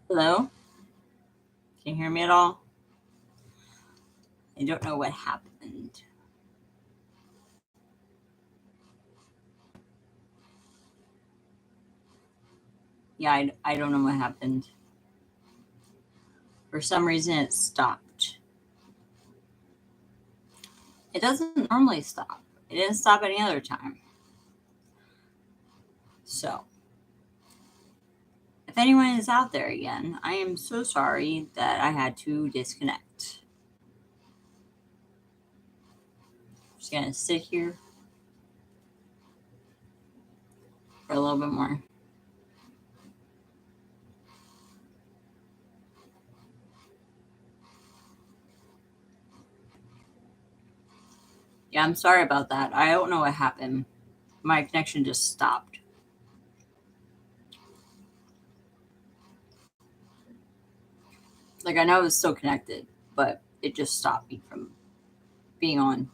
Hello? Can you hear me at all? I don't know what happened. Yeah, I don't know what happened. For some reason, it stopped. It doesn't normally stop. It didn't stop any other time. So, if anyone is out there again, I am so sorry that I had to disconnect. Just gonna sit here for a little bit more. Yeah, I'm sorry about that. I don't know what happened. My connection just stopped. Like, I know it was still connected, but it just stopped me from being on.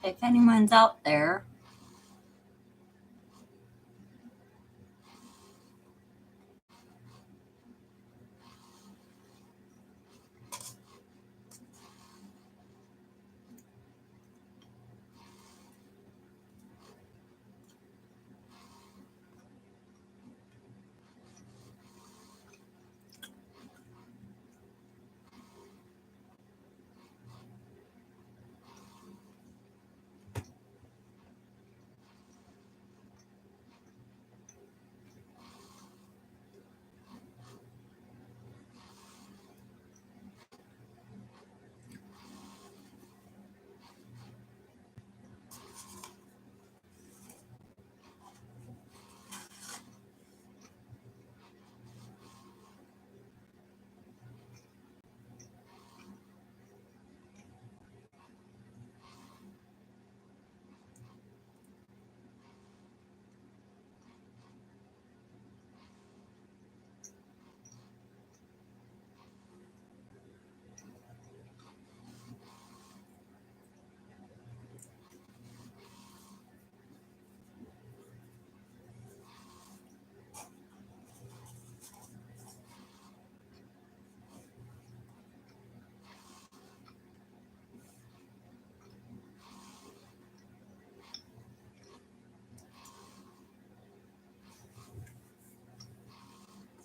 If anyone's out there,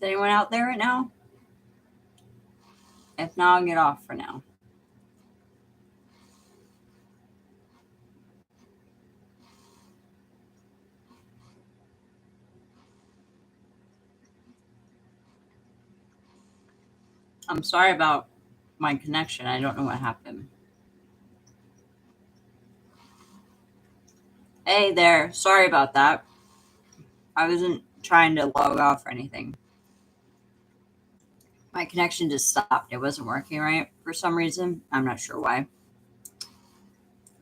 is anyone out there right now? If not, I'll get off for now. I'm sorry about my connection. I don't know what happened. Hey there. Sorry about that. I wasn't trying to log off or anything. My connection just stopped. It wasn't working right for some reason. I'm not sure why.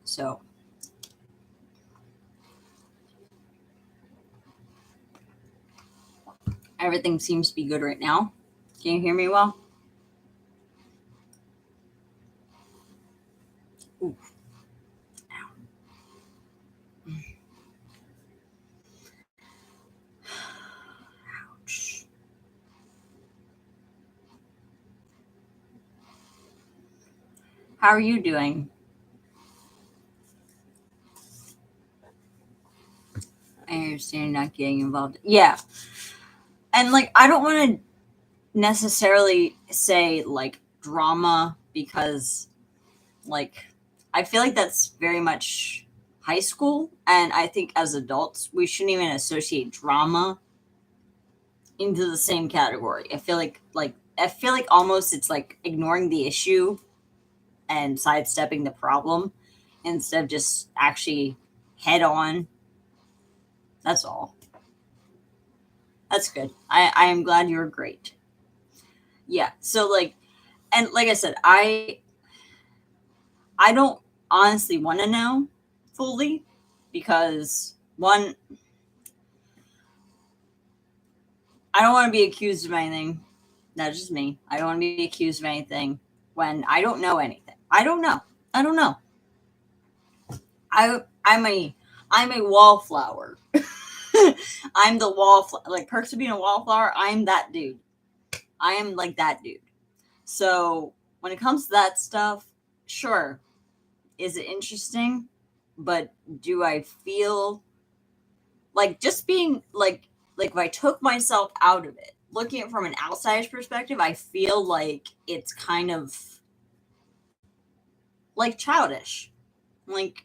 So, everything seems to be good right now. Can you hear me well? Ooh. Ouch. How are you doing? I understand not getting involved. Yeah. And like, I don't want to necessarily say like drama because like I feel like that's very much high school, and I think as adults we shouldn't even associate drama into the same category. I feel like almost it's like ignoring the issue and sidestepping the problem instead of just actually head on. That's all. That's good. I am glad you're great. Yeah. So like, and like I said, I don't honestly want to know fully because one, I don't want to be accused of anything. That's just me. I don't want to be accused of anything when I don't know anything. I don't know. I don't know. I'm a wallflower. I'm the wallflower. Like perks of being a wallflower. I'm that dude. I am like that dude. So when it comes to that stuff, sure, is it interesting? But do I feel like just being like if I took myself out of it, looking at it from an outsider's perspective, I feel like it's kind of like childish. Like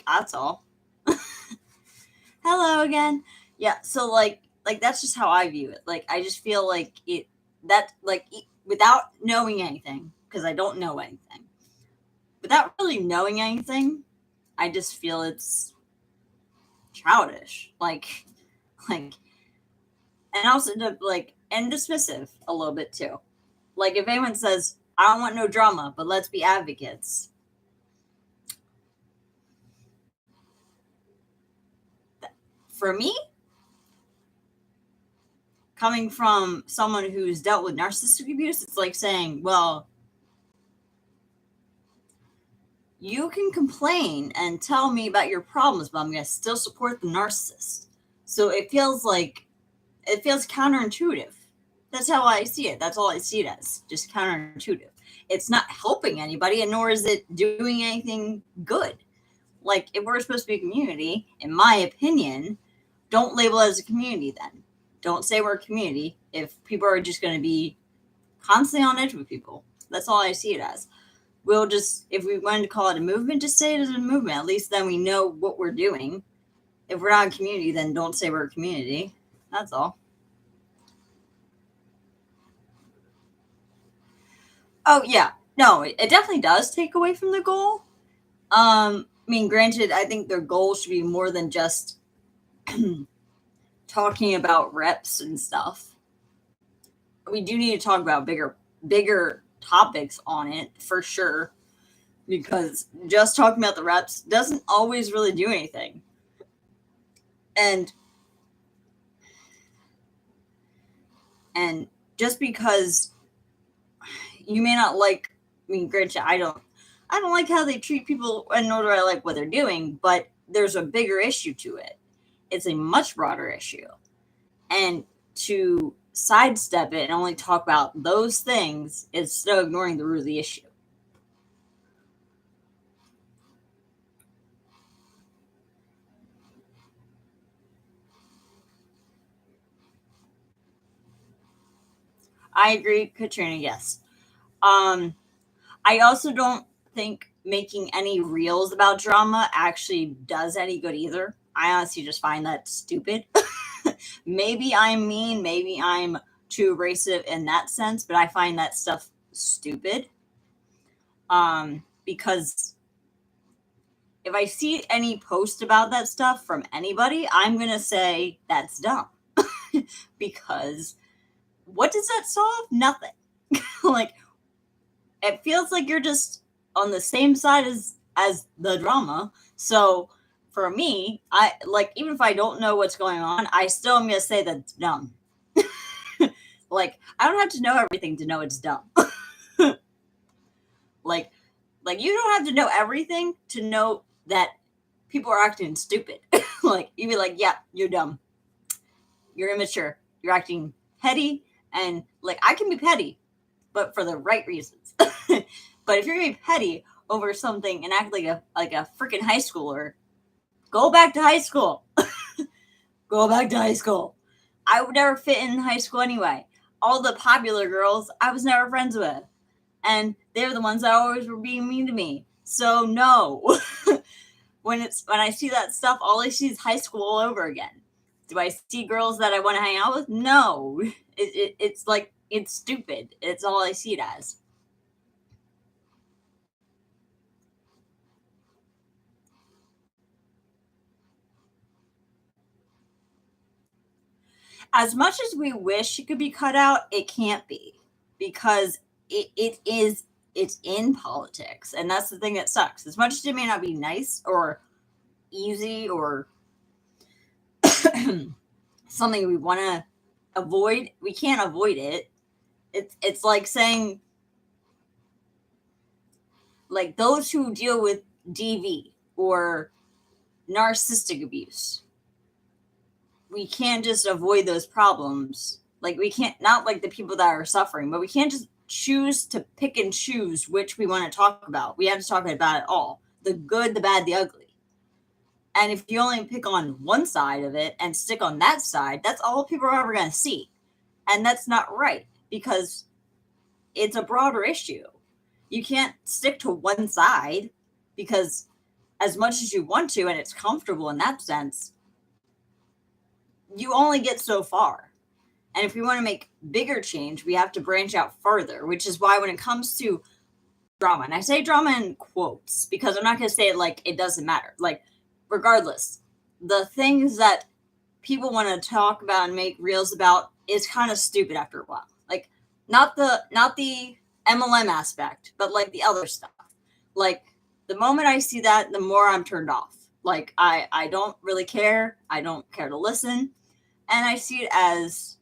that's all. Hello again. Yeah, so like that's just how I view it. Like I just feel like it that like without knowing anything because I don't know anything. Without really knowing anything, I just feel it's childish. Like and also like and dismissive a little bit too. Like if anyone says, I don't want no drama, but let's be advocates. For me, coming from someone who's dealt with narcissistic abuse, it's like saying, well, you can complain and tell me about your problems, but I'm going to still support the narcissist. So it feels counterintuitive. That's how I see it. That's all I see it as, just counterintuitive. It's not helping anybody, and nor is it doing anything good. Like, if we're supposed to be a community, in my opinion, don't label it as a community then. Don't say we're a community if people are just going to be constantly on edge with people. That's all I see it as. We'll just, if we wanted to call it a movement, just say it as a movement. At least then we know what we're doing. If we're not a community, then don't say we're a community. That's all. Oh, yeah. No, it definitely does take away from the goal. I mean, granted, I think their goal should be more than just talking about reps and stuff. We do need to talk about bigger topics on it for sure, because just talking about the reps doesn't always really do anything. And and just because you may not like, I mean, granted, I don't like how they treat people, and nor do I like what they're doing, but there's a bigger issue to it. It's a much broader issue. And to sidestep it and only talk about those things is still ignoring the root of the issue. I agree, Katrina, yes. I also don't think making any reels about drama actually does any good either. I honestly just find that stupid. Maybe I'm mean, maybe I'm too abrasive in that sense, but I find that stuff stupid. Because if I see any post about that stuff from anybody, I'm gonna say that's dumb. Because what does that solve? Nothing. Like it feels like you're just on the same side as the drama. So for me, I like even if I don't know what's going on, I still am gonna say that's dumb. Like I don't have to know everything to know it's dumb. like like you don't have to know everything to know that people are acting stupid. Like you'd be like, yeah, you're dumb. You're immature. You're acting petty, and like I can be petty, but for the right reasons. But if you're gonna be petty over something and act like a freaking high schooler, go back to high school. Go back to high school. I would never fit in high school anyway. All the popular girls I was never friends with, and they're the ones that always were being mean to me. So no. When I see that stuff, all I see is high school all over again. Do I see girls that I want to hang out with? No. It's like it's stupid. It's all I see it as. As much as we wish it could be cut out, it can't be, because it's in politics, and that's the thing that sucks. As much as it may not be nice or easy or something we want to avoid, we can't avoid it. It's like saying, like, those who deal with DV or narcissistic abuse, we can't just avoid those problems. Like, we can't, not like the people that are suffering, but we can't just choose to pick and choose which we want to talk about. We have to talk about it all: the good, the bad, the ugly. And if you only pick on one side of it and stick on that side, that's all people are ever going to see. And that's not right, because it's a broader issue. You can't stick to one side, because as much as you want to, and it's comfortable in that sense, you only get so far. And if we want to make bigger change, we have to branch out further, which is why when it comes to drama, and I say drama in quotes because I'm not going to say it like it doesn't matter. Like, regardless, the things that people want to talk about and make reels about is kind of stupid after a while. Like, not the MLM aspect, but like the other stuff. Like, the moment I see that, the more I'm turned off. Like, I don't really care. I don't care to listen. And I see it as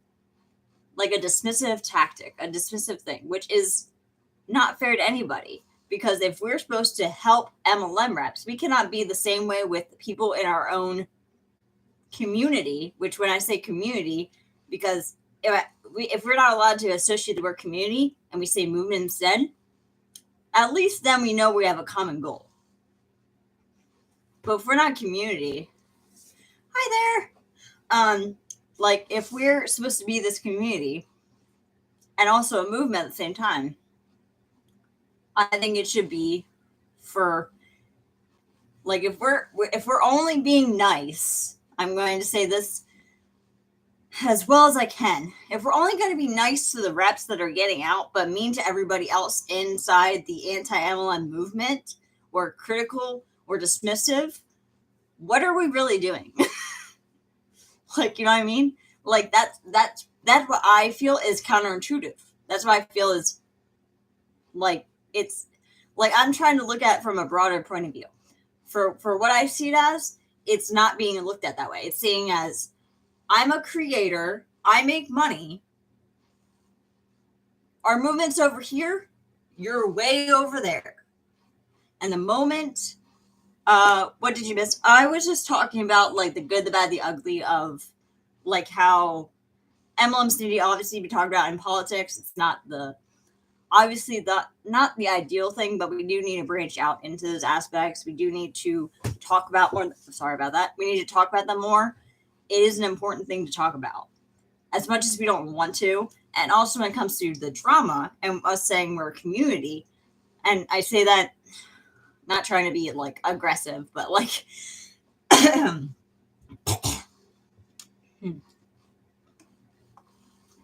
like a dismissive tactic, a dismissive thing, which is not fair to anybody. Because if we're supposed to help MLM reps, we cannot be the same way with people in our own community, which when I say community, because if we're not allowed to associate the word community and we say movement instead, at least then we know we have a common goal. But if we're not community, hi there. Like, if we're supposed to be this community and also a movement at the same time, I think it should be for, like, if we're only being nice, I'm going to say this as well as I can. If we're only going to be nice to the reps that are getting out, but mean to everybody else inside the anti-MLM movement, or critical or dismissive, what are we really doing? Like, you know what I mean? Like, that's what I feel is counterintuitive. That's what I feel is, like, it's like I'm trying to look at it from a broader point of view. For what I see it as, it's not being looked at that way. It's seeing as, I'm a creator, I make money. Our movement's over here, you're way over there. And the moment, what did you miss? I was just talking about, like, the good, the bad, the ugly of, like, how MLMs need to obviously be talked about in politics. It's not not the ideal thing, but we do need to branch out into those aspects. We do need to talk about more. Sorry about that. We need to talk about them more. It is an important thing to talk about, as much as we don't want to. And also when it comes to the drama and us saying we're a community, and I say that not trying to be like aggressive, but like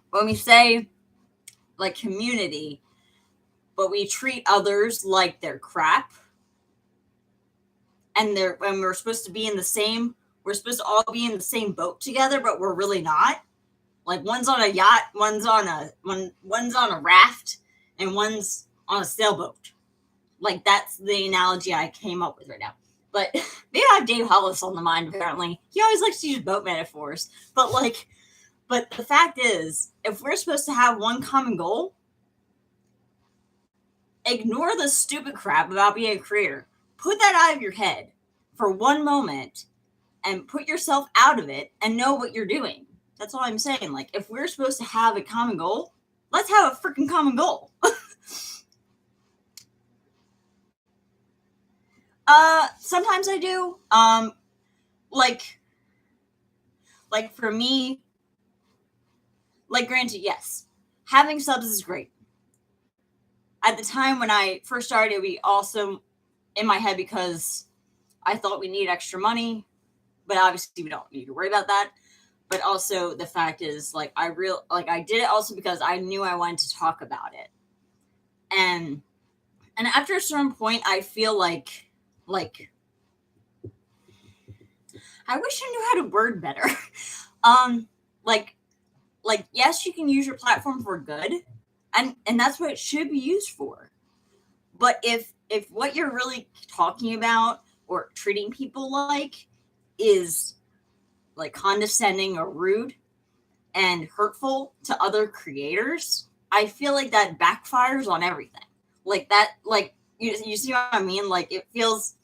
when we say like community, but we treat others like they're crap, and when we're supposed to be in the same, we're supposed to all be in the same boat together, but we're really not. Like, one's on a yacht, one's on a raft, and one's on a sailboat. Like, that's the analogy I came up with right now. But maybe I have Dave Hollis on the mind, apparently. He always likes to use boat metaphors. But the fact is, if we're supposed to have one common goal, ignore the stupid crap about being a creator. Put that out of your head for one moment and put yourself out of it and know what you're doing. That's all I'm saying. Like, if we're supposed to have a common goal, let's have a freaking common goal. Sometimes I do. Like for me, like, granted, yes, having subs is great. At the time when I first started, it would be awesome in my head because I thought we need extra money, but obviously we don't need to worry about that. But also the fact is, like, I did it also because I knew I wanted to talk about it. And after a certain point, I feel like I wish I knew how to word better. Like, like, yes, you can use your platform for good, and that's what it should be used for. But if what you're really talking about or treating people like is like condescending or rude and hurtful to other creators, I feel like that backfires on everything. Like that, like you see what I mean? Like it just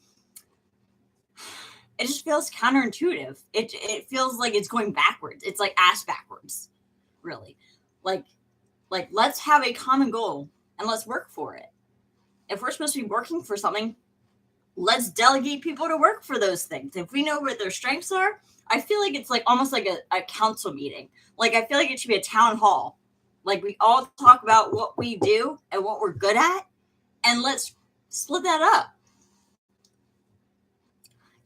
feels counterintuitive. It feels like it's going backwards. It's like ass backwards, really. Like let's have a common goal and let's work for it. If we're supposed to be working for something, let's delegate people to work for those things. If we know what their strengths are, I feel like it's like almost like a council meeting. Like I feel like it should be a town hall. Like we all talk about what we do and what we're good at, and let's split that up.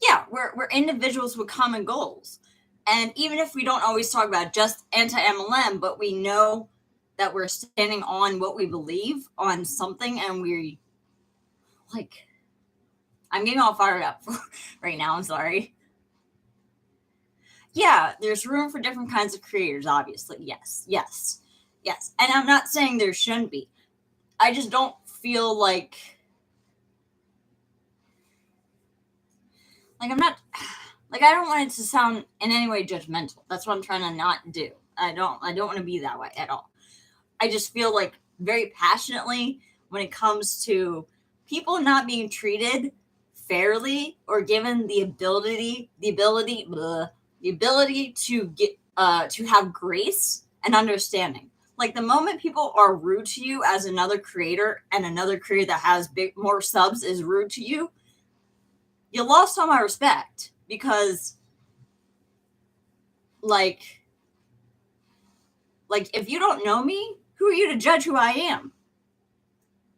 Yeah, we're individuals with common goals. And even if we don't always talk about just anti-MLM, but we know that we're standing on what we believe on something, and we like, I'm getting all fired up right now. I'm sorry. Yeah, there's room for different kinds of creators, obviously. Yes. And I'm not saying there shouldn't be. I just don't feel like I'm not like I don't want it to sound in any way judgmental. That's what I'm trying to not do. I don't want to be that way at all. I just feel like very passionately when it comes to people not being treated fairly or given the ability to get to have grace and understanding. Like the moment people are rude to you as another creator, and another creator that has more subs is rude to you, you lost all my respect. Because like if you don't know me, who are you to judge who I am?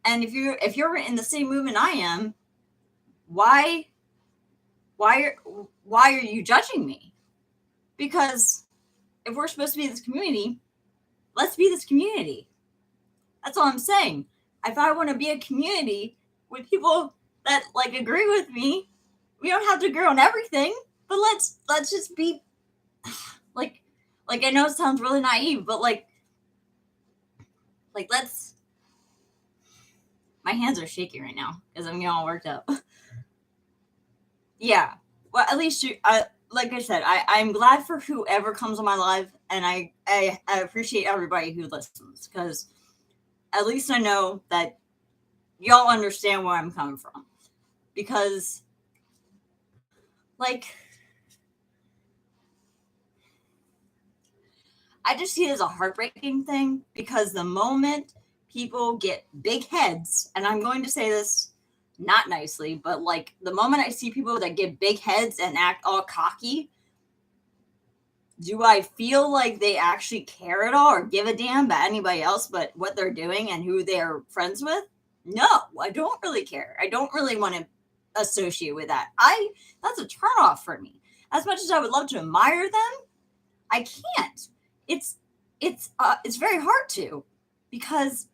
And if you're in the same movement I am, why are you judging me? Because if we're supposed to be this community, let's be this community. That's all I'm saying. If I want to be a community with people that like agree with me, we don't have to agree on everything, but let's just be like I know it sounds really naive, but like let's. My hands are shaking right now because I'm getting all worked up. Yeah. Well, at least like I said, I'm glad for whoever comes on my live, and I appreciate everybody who listens, because at least I know that y'all understand where I'm coming from. Because like I just see it as a heartbreaking thing, because the moment people get big heads, and I'm going to say this not nicely, but like the moment I see people that get big heads and act all cocky, do I feel like they actually care at all or give a damn about anybody else but what they're doing and who they're friends with? No, I don't really care. I don't really want to associate with that. That's a turnoff for me. As much as I would love to admire them, I can't. It's very hard to, because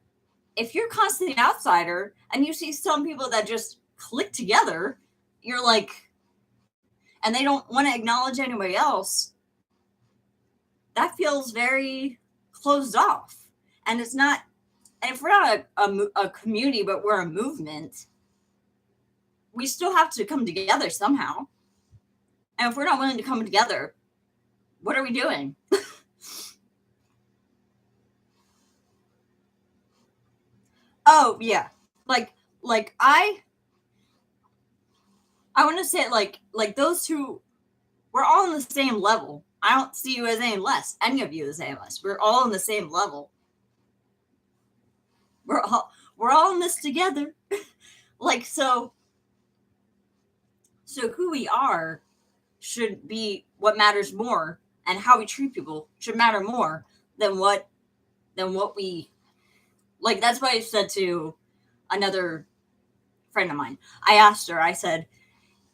if you're constantly an outsider and you see some people that just click together, you're like, and they don't want to acknowledge anybody else, that feels very closed off. And it's not, and if we're not a community, but we're a movement, we still have to come together somehow. And if we're not willing to come together, what are we doing? Oh yeah, like I want to say like those two, we're all on the same level. I don't see you as any less. Any of you as any less. We're all on the same level. We're all in this together. Like so who we are should be what matters more, and how we treat people should matter more than what we like. That's what I said to another friend of mine. I asked her, I said,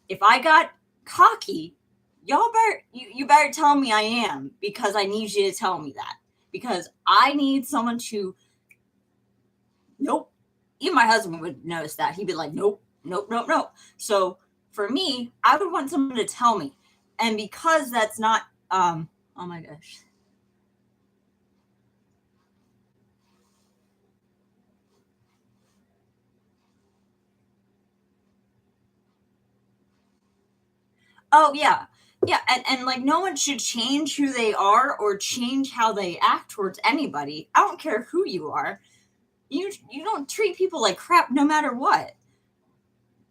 if I got cocky, y'all better you better tell me I am, because I need you to tell me that, because I need someone to. Nope. Even my husband would notice that. He'd be like, nope. So for me, I would want someone to tell me. And because that's not oh my gosh. Oh yeah. Yeah, and like no one should change who they are or change how they act towards anybody. I don't care who you are. You don't treat people like crap no matter what.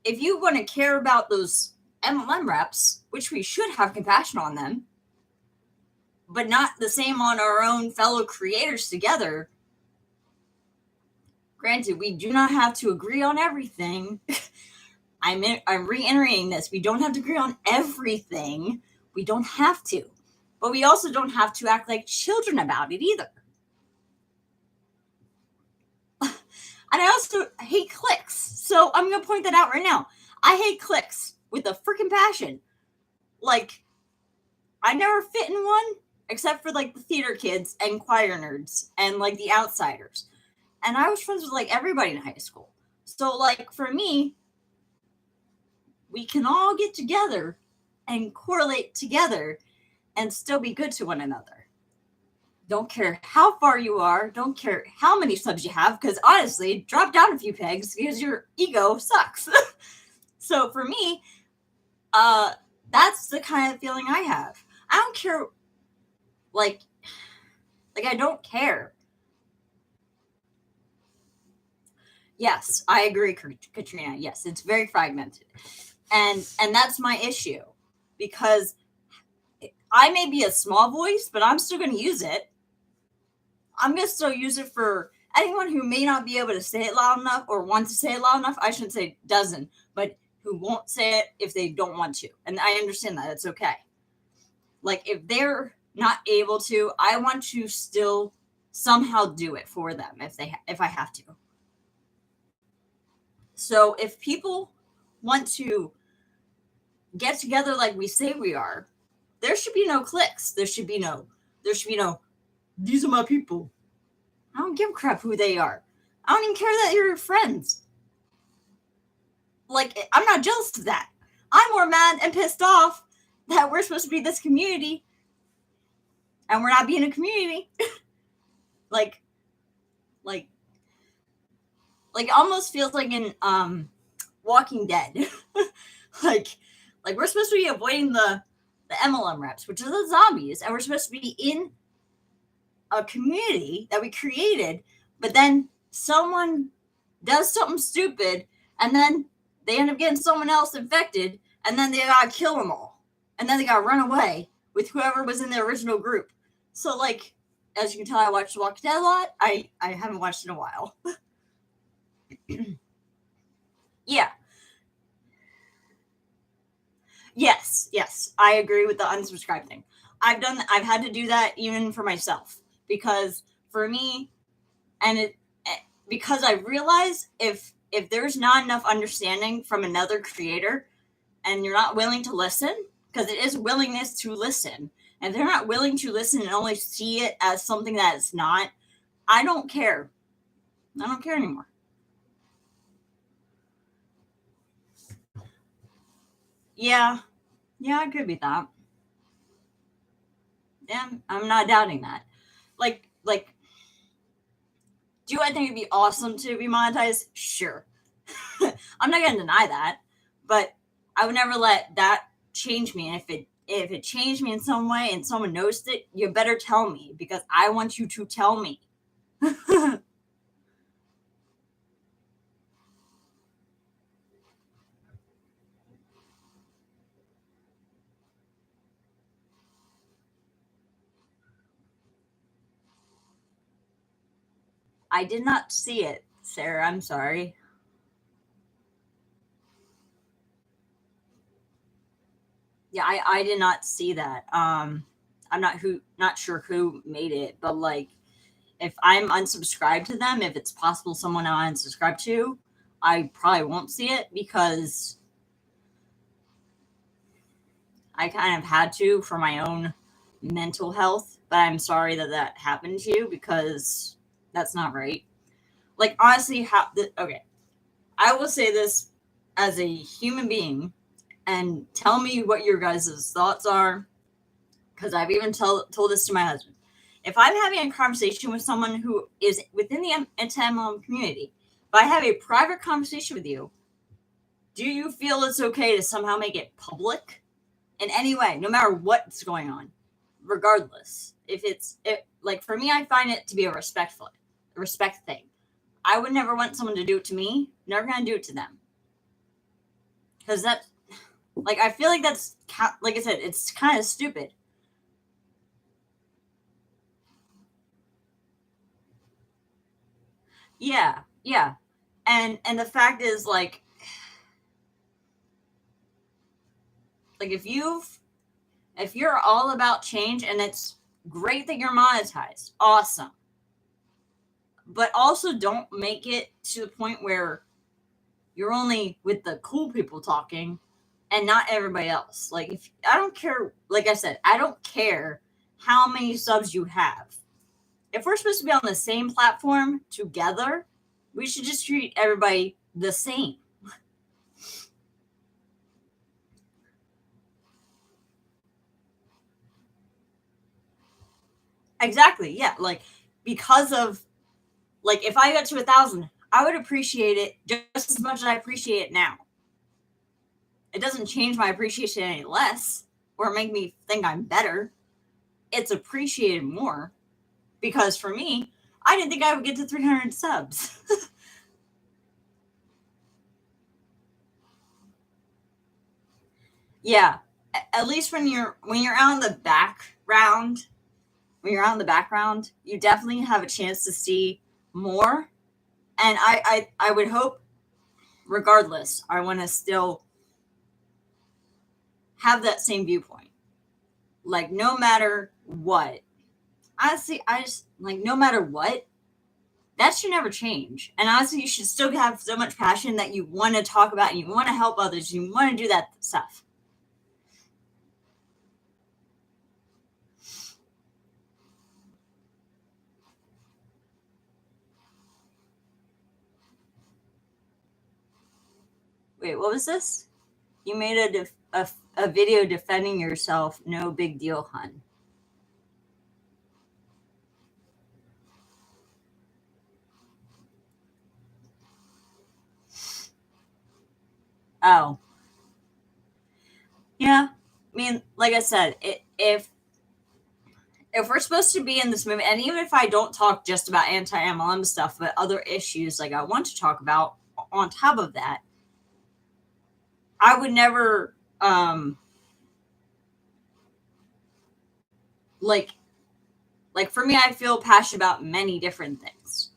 If you want to care about those MLM reps, which we should have compassion on them, but not the same on our own fellow creators together. Granted, we do not have to agree on everything. I'm reiterating this. We don't have to agree on everything. We don't have to. But we also don't have to act like children about it either. And I also hate clicks. So I'm going to point that out right now. I hate clicks with a freaking passion. Like, I never fit in one except for like the theater kids and choir nerds and like the outsiders. And I was friends with like everybody in high school. So like for me, we can all get together and correlate together and still be good to one another. Don't care how far you are, don't care how many subs you have, because honestly, drop down a few pegs because your ego sucks. So for me, that's the kind of feeling I have. I don't care, like I don't care. Yes, I agree, Katrina. Yes, it's very fragmented. And that's my issue, because I may be a small voice, but I'm still going to use it. I'm going to still use it for anyone who may not be able to say it loud enough or want to say it loud enough. I shouldn't say doesn't, but who won't say it if they don't want to. And I understand that. It's okay. Like if they're not able to, I want to still somehow do it for them if I have to. So if people want to get together like we say we are, there should be no clicks. There should be no, these are my people. I don't give a crap who they are. I don't even care that you're friends. Like, I'm not jealous of that. I'm more mad and pissed off that we're supposed to be this community and we're not being a community. like it almost feels like in Walking Dead. like we're supposed to be avoiding the MLM reps, which are the zombies, and we're supposed to be in a community that we created, but then someone does something stupid, and then they end up getting someone else infected, and then they gotta kill them all, and then they gotta run away with whoever was in the original group. So, like, as you can tell, I watched The Walking Dead a lot. I haven't watched it in a while. Yeah. Yes, I agree with the unsubscribe thing. I've had to do that even for myself, because for me, and because I realize if there's not enough understanding from another creator and you're not willing to listen, because it is willingness to listen, and they're not willing to listen and only see it as something that it's not, I don't care. I don't care anymore. Yeah, it could be that. Yeah, I'm not doubting that. Like, do I think it'd be awesome to be monetized? Sure. I'm not gonna deny that, but I would never let that change me. And if it changed me in some way and someone noticed it, you better tell me, because I want you to tell me. I did not see it, Sarah. I'm sorry. Yeah, I did not see that. I'm not sure who made it, but like, if I'm unsubscribed to them, if it's possible someone I unsubscribe to, I probably won't see it, because I kind of had to for my own mental health. But I'm sorry that that happened to you, because that's not right. Like, honestly, okay, I will say this as a human being, and tell me what your guys' thoughts are, because I've even told this to my husband. If I'm having a conversation with someone who is within the anti-MLM community, if I have a private conversation with you, do you feel it's okay to somehow make it public in any way, no matter what's going on, regardless. Like for me, I find it to be a respect thing. I would never want someone to do it to me. Never gonna do it to them. Because that, like, I feel like that's, like I said, it's kind of stupid. Yeah, yeah. And the fact is, like if you're all about change, and it's great that you're monetized, awesome. But also don't make it to the point where you're only with the cool people talking and not everybody else. Like, if I don't care, like I said, I don't care how many subs you have. If we're supposed to be on the same platform together, we should just treat everybody the same. Exactly. Yeah. Like, because of, like, if I got to 1,000, I would appreciate it just as much as I appreciate it now. It doesn't change my appreciation any less or make me think I'm better. It's appreciated more because for me, I didn't think I would get to 300 subs. Yeah, at least when you're out in the background, you definitely have a chance to see more. And I would hope, regardless, I want to still have that same viewpoint. Like, no matter what, honestly, I just like, no matter what, that should never change. And honestly, you should still have so much passion that you want to talk about and you want to help others. You want to do that stuff. Wait, what was this? You made a video defending yourself. No big deal, hun. Oh, yeah. I mean, like I said, if we're supposed to be in this movie, and even if I don't talk just about anti-MLM stuff, but other issues like I want to talk about on top of that, I would never like for me, I feel passionate about many different things.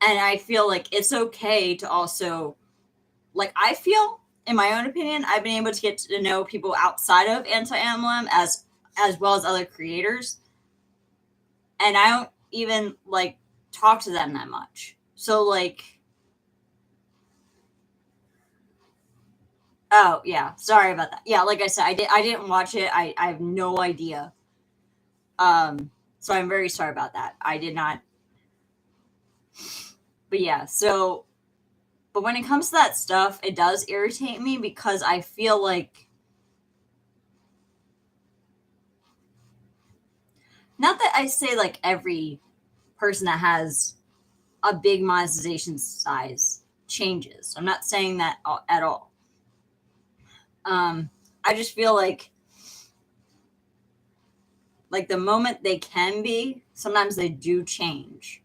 And I feel like it's okay to also, like, I feel, in my own opinion, I've been able to get to know people outside of anti-MLM as well as other creators, and I don't even like talk to them that much. So like, oh yeah, sorry about that. Yeah, like I said, I didn't watch it. I have no idea. So I'm very sorry about that. I did not. But yeah, so but when it comes to that stuff, it does irritate me because I feel like, not that I say like every person that has a big monetization size changes. I'm not saying that at all. I just feel like the moment they can be, sometimes they do change.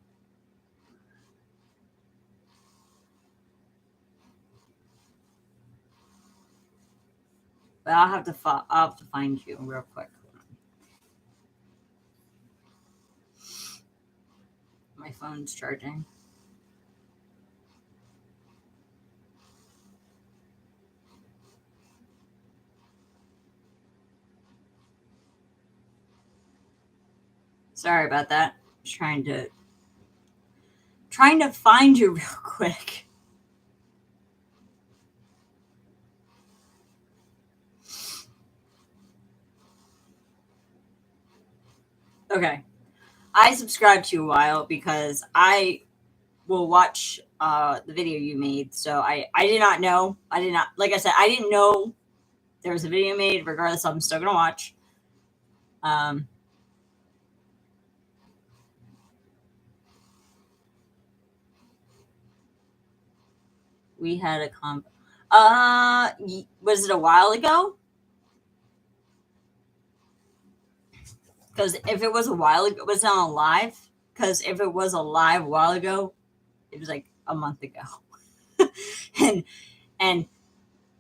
But I'll have to find you real quick. My phone's charging. Sorry about that. Just trying to find you real quick. Okay. I subscribed to you a while because I will watch the video you made. So I did not know. I did not, like I said, I didn't know there was a video made. Regardless, I'm still gonna watch. Um, we had a comp. Was it a while ago? Because if it was a while ago, was it on live? Because if it was a live while ago, it was like a month ago, and and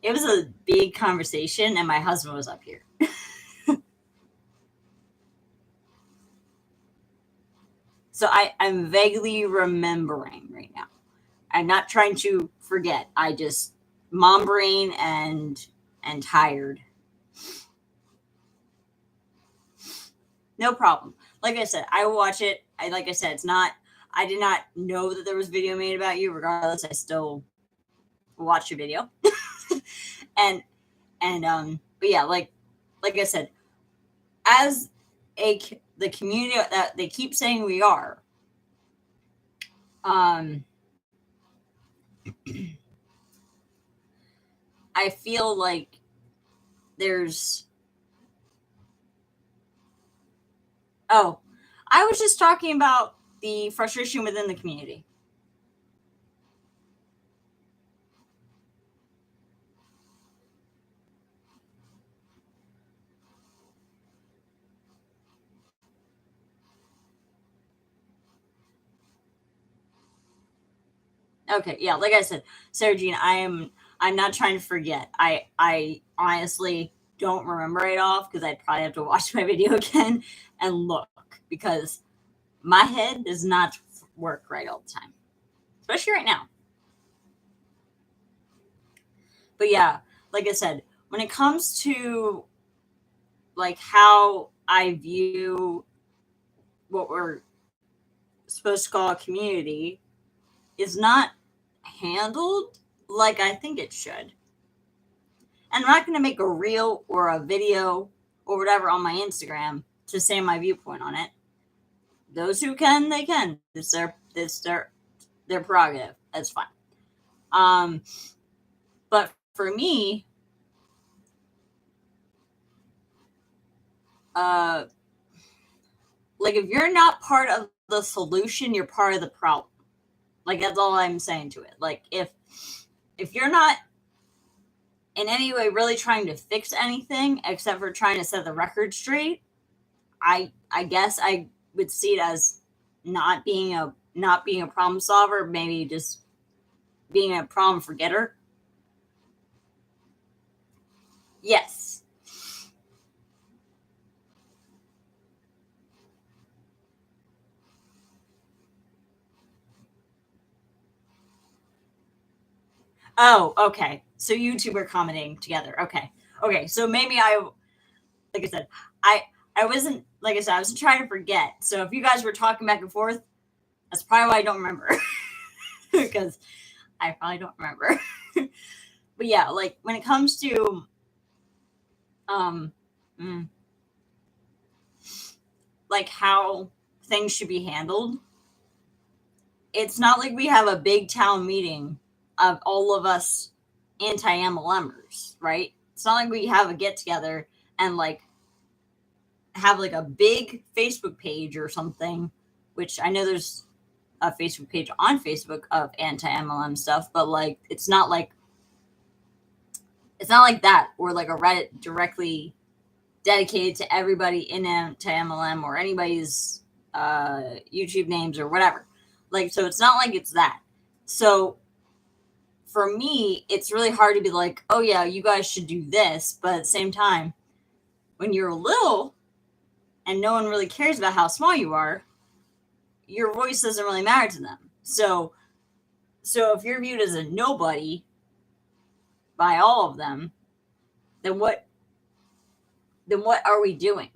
it was a big conversation, and my husband was up here. So I'm vaguely remembering right now. I'm not trying to forget. I just mom brain and tired. No problem. Like I said, I will watch it. Like I said, it's not. I did not know that there was video made about you. Regardless, I still watch your video. and but yeah, like I said, as the community that they keep saying we are, um, I feel like there's. Oh, I was just talking about the frustration within the community. Okay, yeah, like I said, Sarah Jean, I'm not trying to forget. I honestly don't remember it off because I'd probably have to watch my video again and look because my head does not work right all the time, especially right now. But yeah, like I said, when it comes to like how I view what we're supposed to call a community is not handled like I think it should. And I'm not going to make a reel or a video or whatever on my Instagram to say my viewpoint on it. Those who can, they can. It's their prerogative. That's fine. Um, but for me, uh, like if you're not part of the solution, you're part of the problem. Like that's all I'm saying to it. Like if you're not in any way really trying to fix anything except for trying to set the record straight, I guess I would see it as not being a problem solver, maybe just being a problem forgetter. Yes. Oh, okay. So you two were commenting together. Okay. Okay. So maybe like I said, I I wasn't like I said, I wasn't trying to forget. So if you guys were talking back and forth, that's probably why I don't remember because I probably don't remember. But yeah, like when it comes to um, mm, like how things should be handled, it's not like we have a big town meeting of all of us anti MLMers, right? It's not like we have a get together and like have like a big Facebook page or something, which I know there's a Facebook page on Facebook of anti MLM stuff, but like it's not like that or like a Reddit directly dedicated to everybody in anti MLM or anybody's YouTube names or whatever. Like so it's not like it's that. So for me, it's really hard to be like, oh yeah, you guys should do this, but at the same time, when you're little and no one really cares about how small you are, your voice doesn't really matter to them. So if you're viewed as a nobody by all of them, then what are we doing?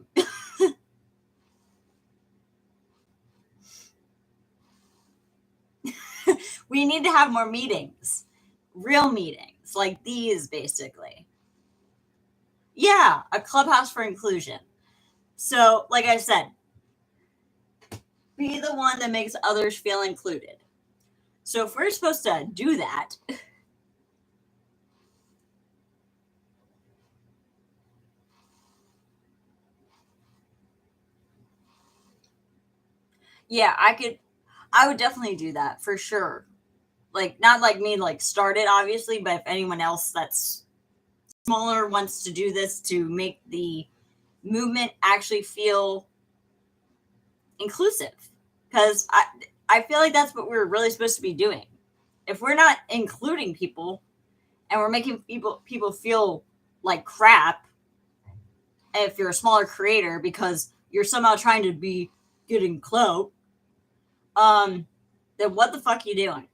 We need to have more meetings, real meetings like these, basically. Yeah, a clubhouse for inclusion. So, like I said, be the one that makes others feel included. So, if we're supposed to do that, yeah, I would definitely do that for sure. like not like me like start it obviously, but if anyone else that's smaller wants to do this to make the movement actually feel inclusive, because I feel like that's what we're really supposed to be doing. If we're not including people and we're making people feel like crap, if you're a smaller creator because you're somehow trying to be getting clout, then what the fuck are you doing?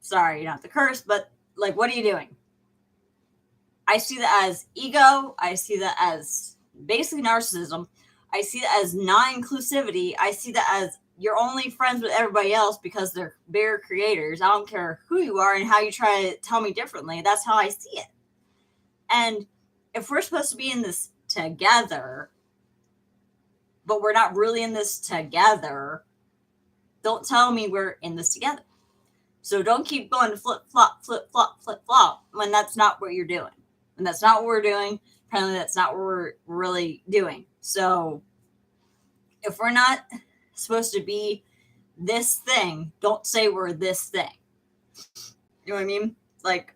Sorry, not the curse, but like, what are you doing? I see that as ego. I see that as basically narcissism. I see that as non-inclusivity. I see that as you're only friends with everybody else because they're bigger creators. I don't care who you are and how you try to tell me differently. That's how I see it. And if we're supposed to be in this together, but we're not really in this together, don't tell me we're in this together. So don't keep going flip, flop, flip, flop, flip, flop when that's not what you're doing. And that's not what we're doing. Apparently, that's not what we're really doing. So if we're not supposed to be this thing, don't say we're this thing. You know what I mean? Like,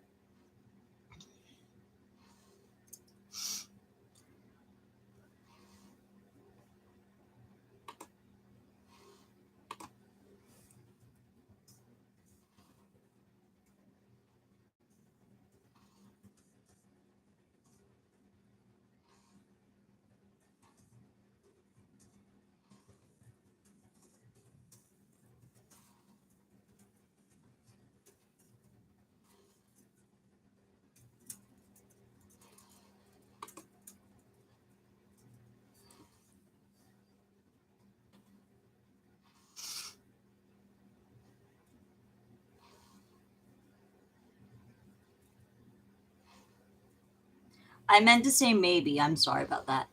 I meant to say maybe. I'm sorry about that.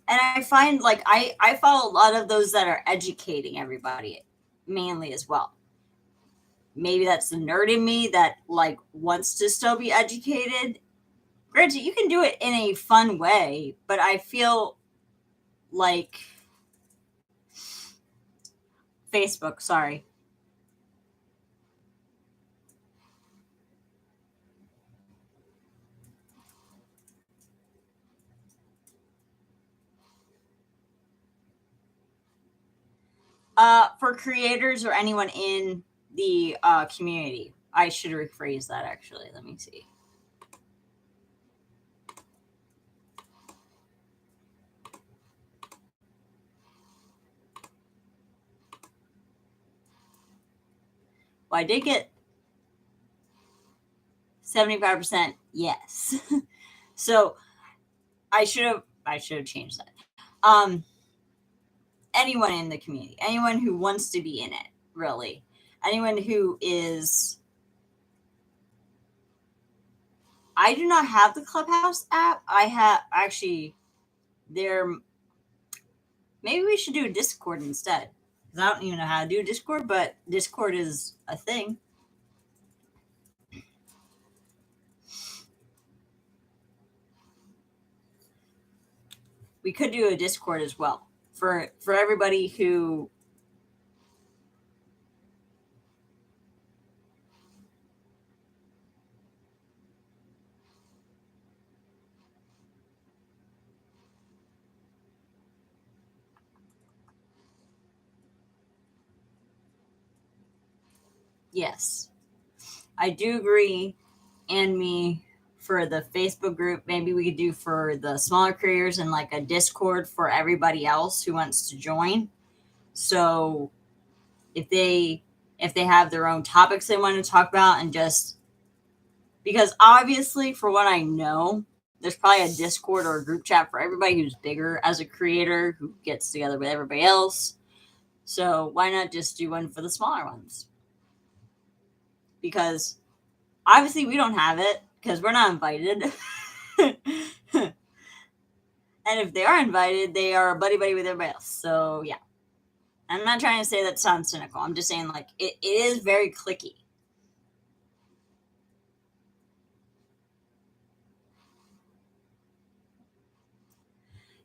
And I find like I follow a lot of those that are educating everybody mainly as well. Maybe that's the nerd in me that like wants to still be educated. Granted, you can do it in a fun way, but I feel like Facebook, sorry. For creators or anyone in the community. I should rephrase that actually. Let me see. Well, I did get 75% yes. So I should have changed that. Anyone in the community, anyone who wants to be in it, really. Anyone who is I do not have the Clubhouse app. I have actually there maybe we should do Discord instead. Cuz I don't even know how to do Discord, but Discord is a thing. We could do a Discord as well for everybody who yes. I do agree and me for the Facebook group. Maybe we could do for the smaller creators and like a Discord for everybody else who wants to join. So if they have their own topics they want to talk about and just because obviously for what I know, there's probably a Discord or a group chat for everybody who's bigger as a creator who gets together with everybody else. So why not just do one for the smaller ones? Because obviously we don't have it because we're not invited. And if they are invited, they are buddy buddy with everybody else. So yeah. I'm not trying to say that sounds cynical. I'm just saying like it is very clicky.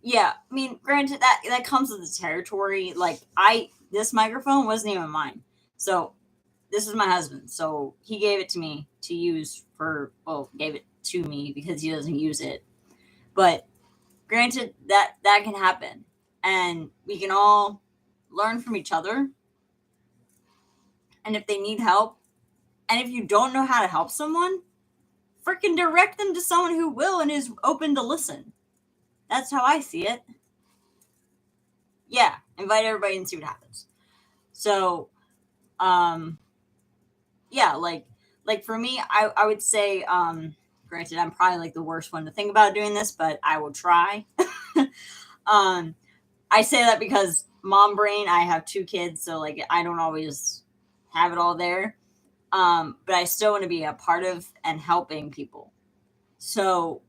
Yeah, I mean, granted that comes with the territory. Like this microphone wasn't even mine, so this is my husband. So he gave it to me to use for. Well, gave it to me because he doesn't use it. But granted, that can happen, and we can all learn from each other. And if they need help, and if you don't know how to help someone, freaking direct them to someone who will and is open to listen. That's how I see it. Yeah, invite everybody and see what happens. So, um, yeah, like for me, I would say, granted, I'm probably like the worst one to think about doing this, but I will try. um, I say that because mom brain. I have two kids, so like I don't always have it all there. But I still want to be a part of and helping people. So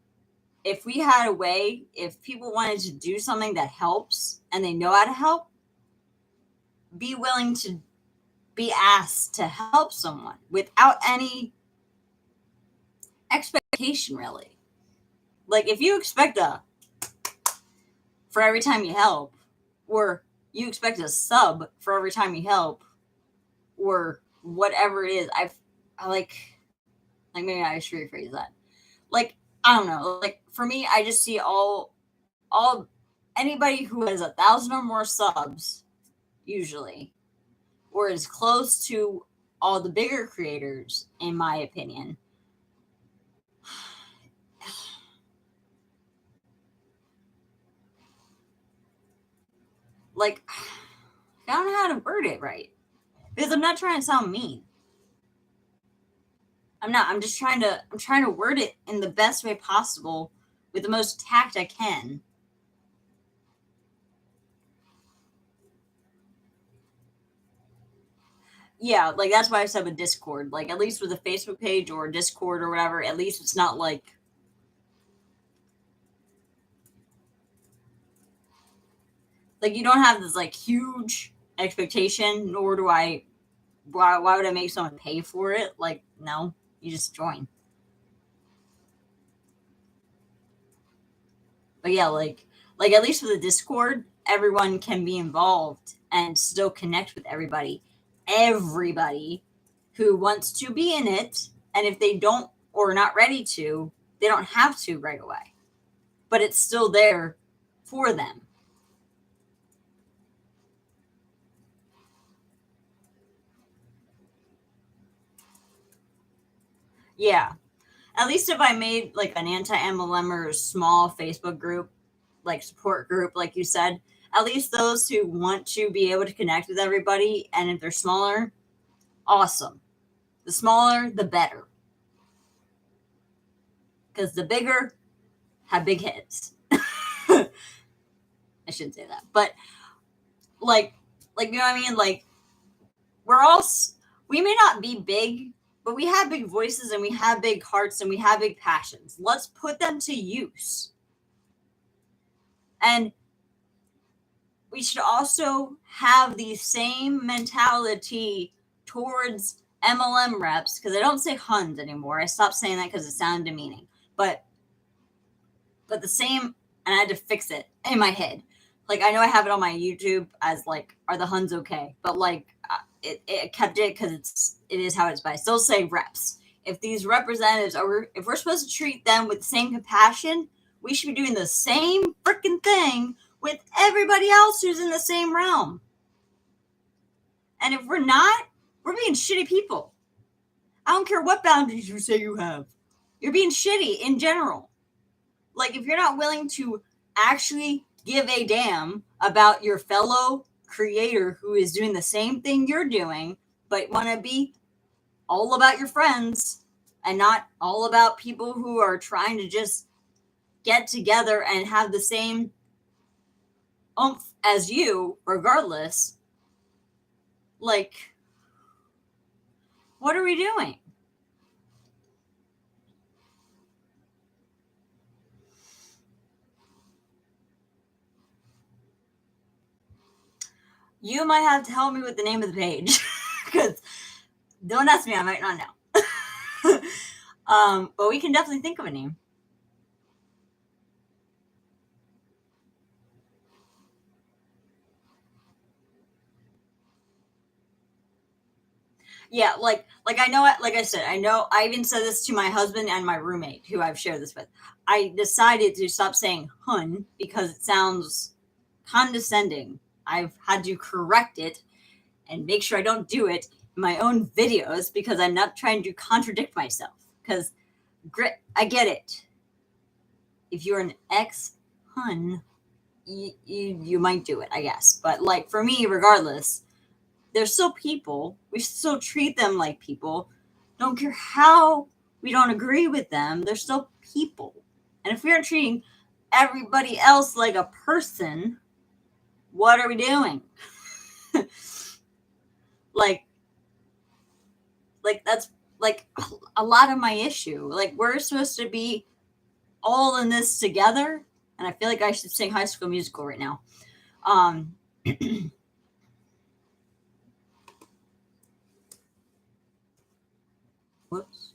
if we had a way, if people wanted to do something that helps and they know how to help, be willing to be asked to help someone without any expectation, really. Like if you expect a for every time you help, or you expect a sub for every time you help, or whatever it is, I like maybe I should rephrase that. Like I don't know. Like for me, I just see all anybody who has 1,000 or more subs usually, or is close to all the bigger creators, in my opinion. Like I don't know how to word it right because I'm not trying to sound mean. I'm not. I'm trying to word it in the best way possible with the most tact I can. Yeah, like that's why I said with Discord. Like at least with a Facebook page or Discord or whatever, at least it's not like you don't have this like huge expectation, nor do I why would I make someone pay for it? Like, no, you just join. But yeah, like at least with the Discord, everyone can be involved and still connect with everybody. Everybody who wants to be in it, and if they don't or not ready to, they don't have to right away. But it's still there for them. Yeah. At least if I made like an anti MLM or small Facebook group, like support group, like you said, at least those who want to be able to connect with everybody, and if they're smaller, awesome. The smaller, the better. Because the bigger have big heads. I shouldn't say that, but like, you know what I mean? Like, we're all, we may not be big, but we have big voices and we have big hearts and we have big passions. Let's put them to use. And we should also have the same mentality towards MLM reps, because I don't say Huns anymore. I stopped saying that because it sounded demeaning. But the same, and I had to fix it in my head. Like I know I have it on my YouTube as like, are the Huns okay? But like it kept it because it is how it's. But I still say reps. If these representatives are, if we're supposed to treat them with the same compassion, we should be doing the same freaking thing with everybody else who's in the same realm. And if we're not, we're being shitty people. I don't care what boundaries you say you have. You're being shitty in general. Like if you're not willing to actually give a damn about your fellow creator who is doing the same thing you're doing, but want to be all about your friends and not all about people who are trying to just get together and have the same oomph as you, regardless, like, what are we doing? You might have to help me with the name of the page because don't ask me, I might not know. But we can definitely think of a name. Yeah, like I know, like I said, I know. I even said this to my husband and my roommate, who I've shared this with. I decided to stop saying "hun" because it sounds condescending. I've had to correct it and make sure I don't do it in my own videos because I'm not trying to contradict myself. Because I get it. If you're an ex hun, you might do it, I guess. But like for me, regardless, they're still people. We still treat them like people. Don't care how we don't agree with them. They're still people. And if we aren't treating everybody else like a person, what are we doing? like that's like a lot of my issue. Like we're supposed to be all in this together, and I feel like I should sing High School Musical right now. Um whoops.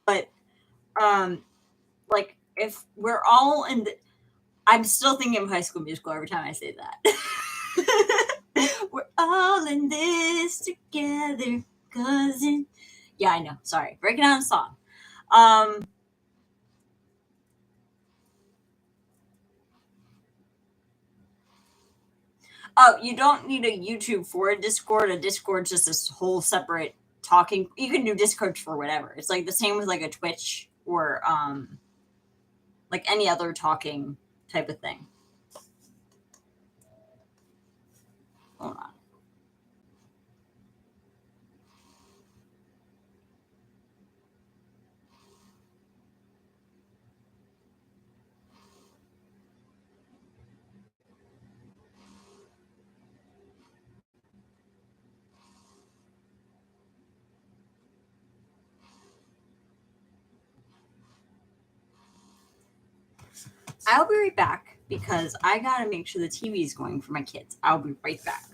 But um like if we're all in the, I'm still thinking of High School Musical every time I say that. We're all in this together, cousin. Yeah, I know. Sorry, breaking down the song. Um, oh, you don't need a YouTube for a Discord. A Discord's just a whole separate talking. You can do Discord for whatever. It's like the same with like a Twitch or like any other talking type of thing. Hold on. I'll be right back because I gotta make sure the TV is going for my kids. I'll be right back.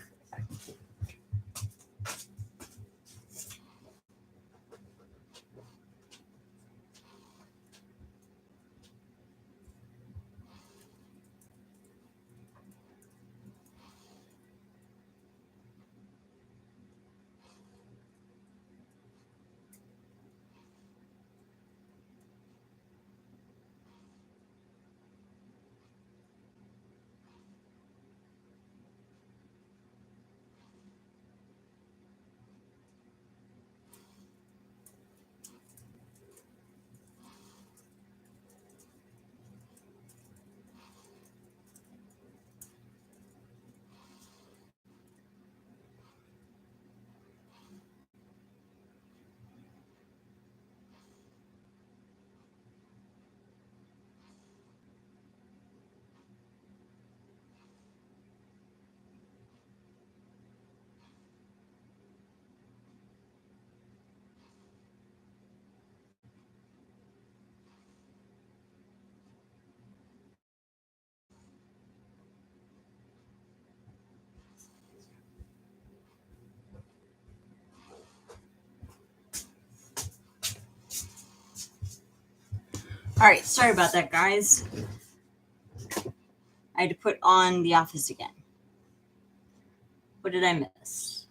All right, sorry about that, guys. I had to put on The Office again. What did I miss?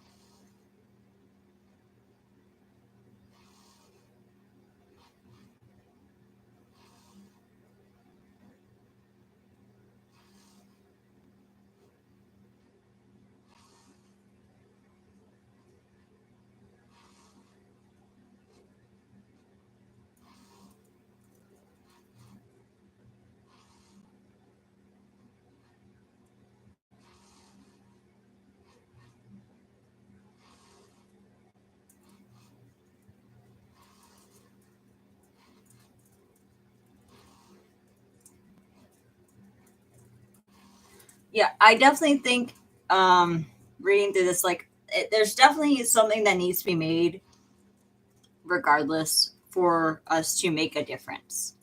Yeah, I definitely think reading through this, like, there's definitely something that needs to be made, regardless, for us to make a difference.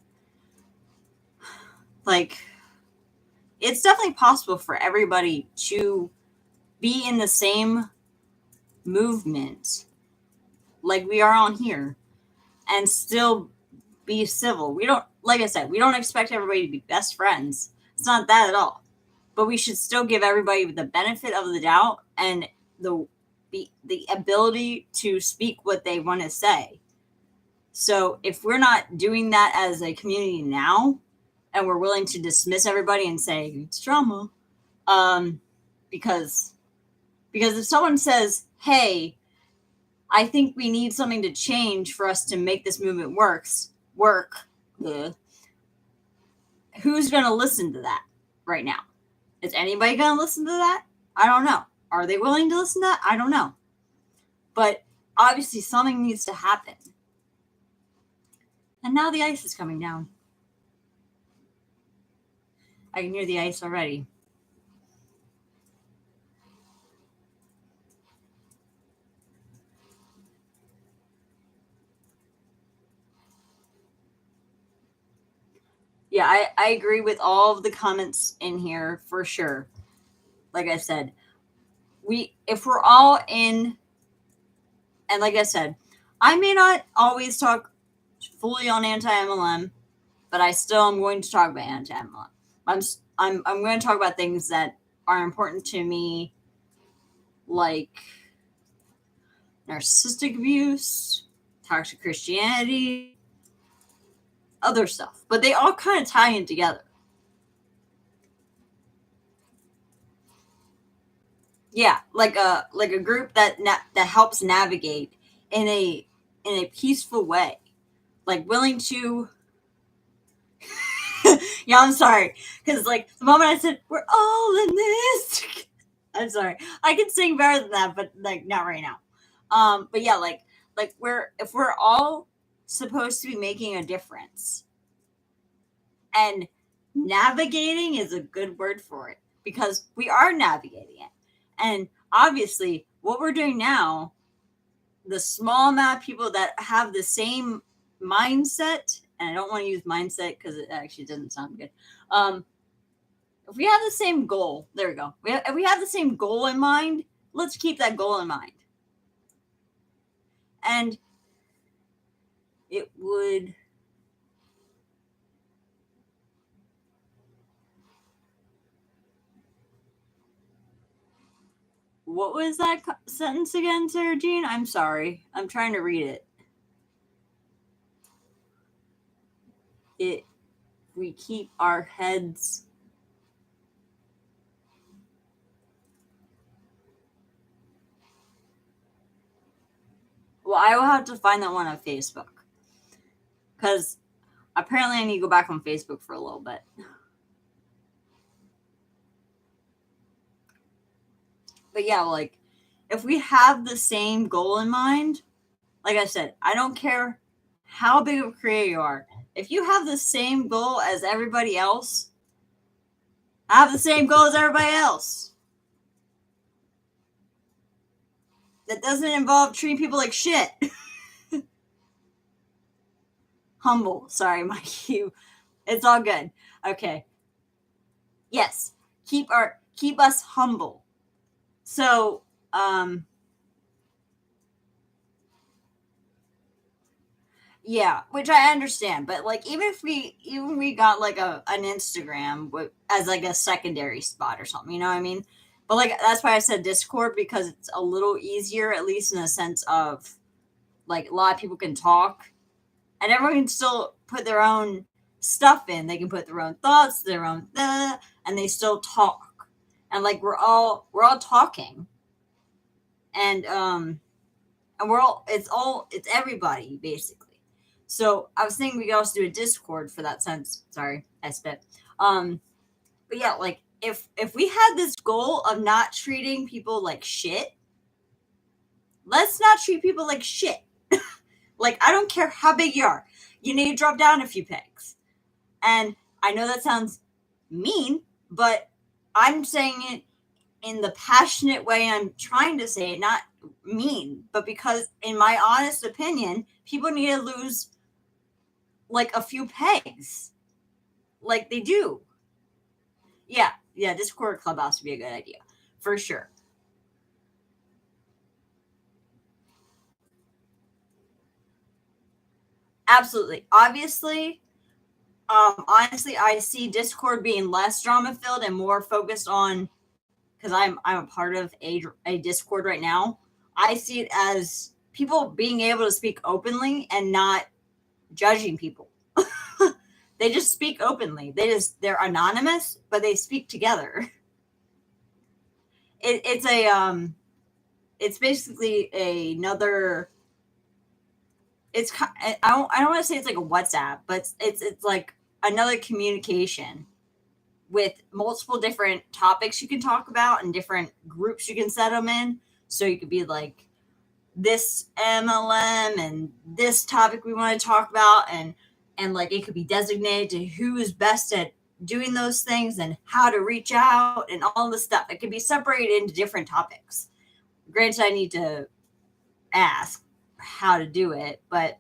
Like, it's definitely possible for everybody to be in the same movement like we are on here and still be civil. We don't, like I said, we don't expect everybody to be best friends. It's not that at all. But we should still give everybody the benefit of the doubt and the ability to speak what they want to say. So if we're not doing that as a community now, and we're willing to dismiss everybody and say it's drama, because if someone says, "Hey, I think we need something to change for us to make this movement work," who's going to listen to that right now? Is anybody going to listen to that? I don't know. Are they willing to listen to that? I don't know. But obviously something needs to happen. And now the ice is coming down. I can hear the ice already. Yeah, I agree with all of the comments in here for sure. Like I said, if we're all in, and like I said, I may not always talk fully on anti-MLM, but I still am going to talk about anti-MLM. I'm going to talk about things that are important to me, like narcissistic abuse, toxic Christianity, other stuff. But they all kind of tie in together. Yeah, like a group that helps navigate in a peaceful way, like willing to. Yeah, I'm sorry, because like the moment I said we're all in this, I'm sorry. I can sing better than that, but like not right now. But yeah, like if we're all supposed to be making a difference, and navigating is a good word for it because we are navigating it. And obviously, what we're doing now, the small amount of people that have the same mindset, and I don't want to use mindset because it actually doesn't sound good. If we have the same goal, there we go. If we have the same goal in mind, let's keep that goal in mind. And it would. What was that sentence again, Sarah Jean? I'm sorry. I'm trying to read it. We keep our heads. Well, I will have to find that one on Facebook. Because apparently I need to go back on Facebook for a little bit. But yeah, like, if we have the same goal in mind, like I said, I don't care how big of a creator you are. If you have the same goal as everybody else, I have the same goal as everybody else. That doesn't involve treating people like shit. Humble. Sorry, Mike. It's all good. Okay. Yes. Keep us humble. So, yeah, which I understand, but like even if we got like an Instagram as like a secondary spot or something, you know what I mean? But like that's why I said Discord, because it's a little easier, at least in the sense of like a lot of people can talk, and everyone can still put their own stuff in. They can put their own thoughts, their own and they still talk, and like we're all talking, and it's everybody basically. So I was thinking we could also do a Discord for that sense. Sorry, I spit. But yeah, like if we had this goal of not treating people like shit, let's not treat people like shit. Like I don't care how big you are, you need to drop down a few pegs. And I know that sounds mean, but I'm saying it in the passionate way I'm trying to say it, not mean, but because in my honest opinion, people need to lose like a few pegs. Like they do. Yeah, Discord Clubhouse would be a good idea. For sure. Absolutely. Obviously, honestly, I see Discord being less drama filled and more focused on, because I'm a part of a Discord right now. I see it as people being able to speak openly and not judging people. They just speak openly. They're anonymous, but they speak together. It's a it's basically another. I don't want to say it's like a WhatsApp, but it's like another communication with multiple different topics you can talk about and different groups you can set them in. So you could be like this MLM and this topic we want to talk about, and like it could be designated to who is best at doing those things and how to reach out and all this stuff. It could be separated into different topics. Granted, I need to ask how to do it, but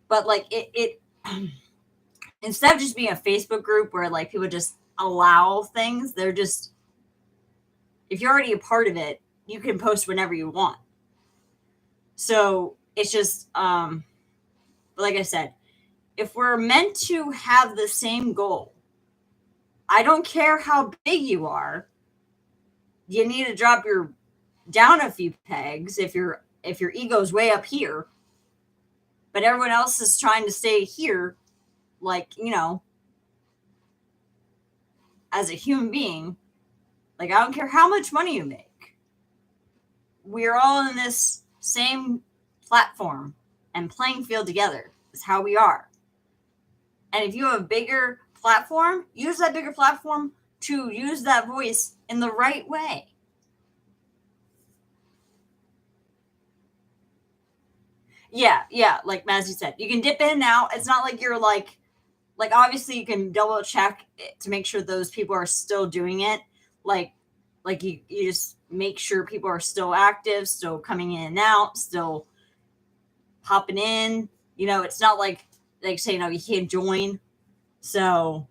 like it instead of just being a Facebook group where like people just allow things, they're just, if you're already a part of it, you can post whenever you want. So it's just like I said, if we're meant to have the same goal, I don't care how big you are, you need to drop your down a few pegs if your ego's way up here, but everyone else is trying to stay here, like, as a human being. Like, I don't care how much money you make, we're all in this same platform and playing field together is how we are. And if you have a bigger platform, use that bigger platform to use that voice in the right way. Yeah, like Mazzy said, you can dip in and out. It's not like you're like obviously you can double check it to make sure those people are still doing it. Like you just make sure people are still active, still coming in and out, still popping in. It's not like say, you can't join. So,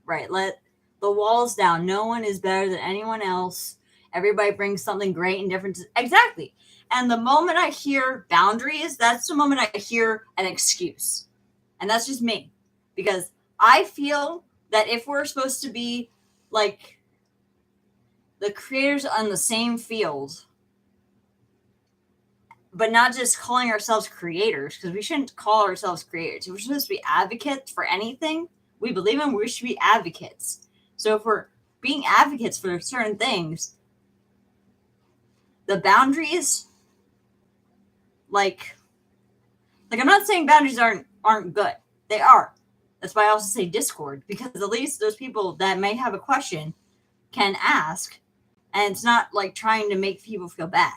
right, let the walls down. No one is better than anyone else. Everybody brings something great and different. Exactly. And the moment I hear boundaries, that's the moment I hear an excuse. And that's just me. Because I feel that if we're supposed to be like the creators on the same field, but not just calling ourselves creators, because we shouldn't call ourselves creators. If we're supposed to be advocates for anything we believe in, we should be advocates. So if we're being advocates for certain things, the boundaries, like I'm not saying boundaries aren't good. They are. That's why I also say Discord, because at least those people that may have a question can ask, and it's not like trying to make people feel bad.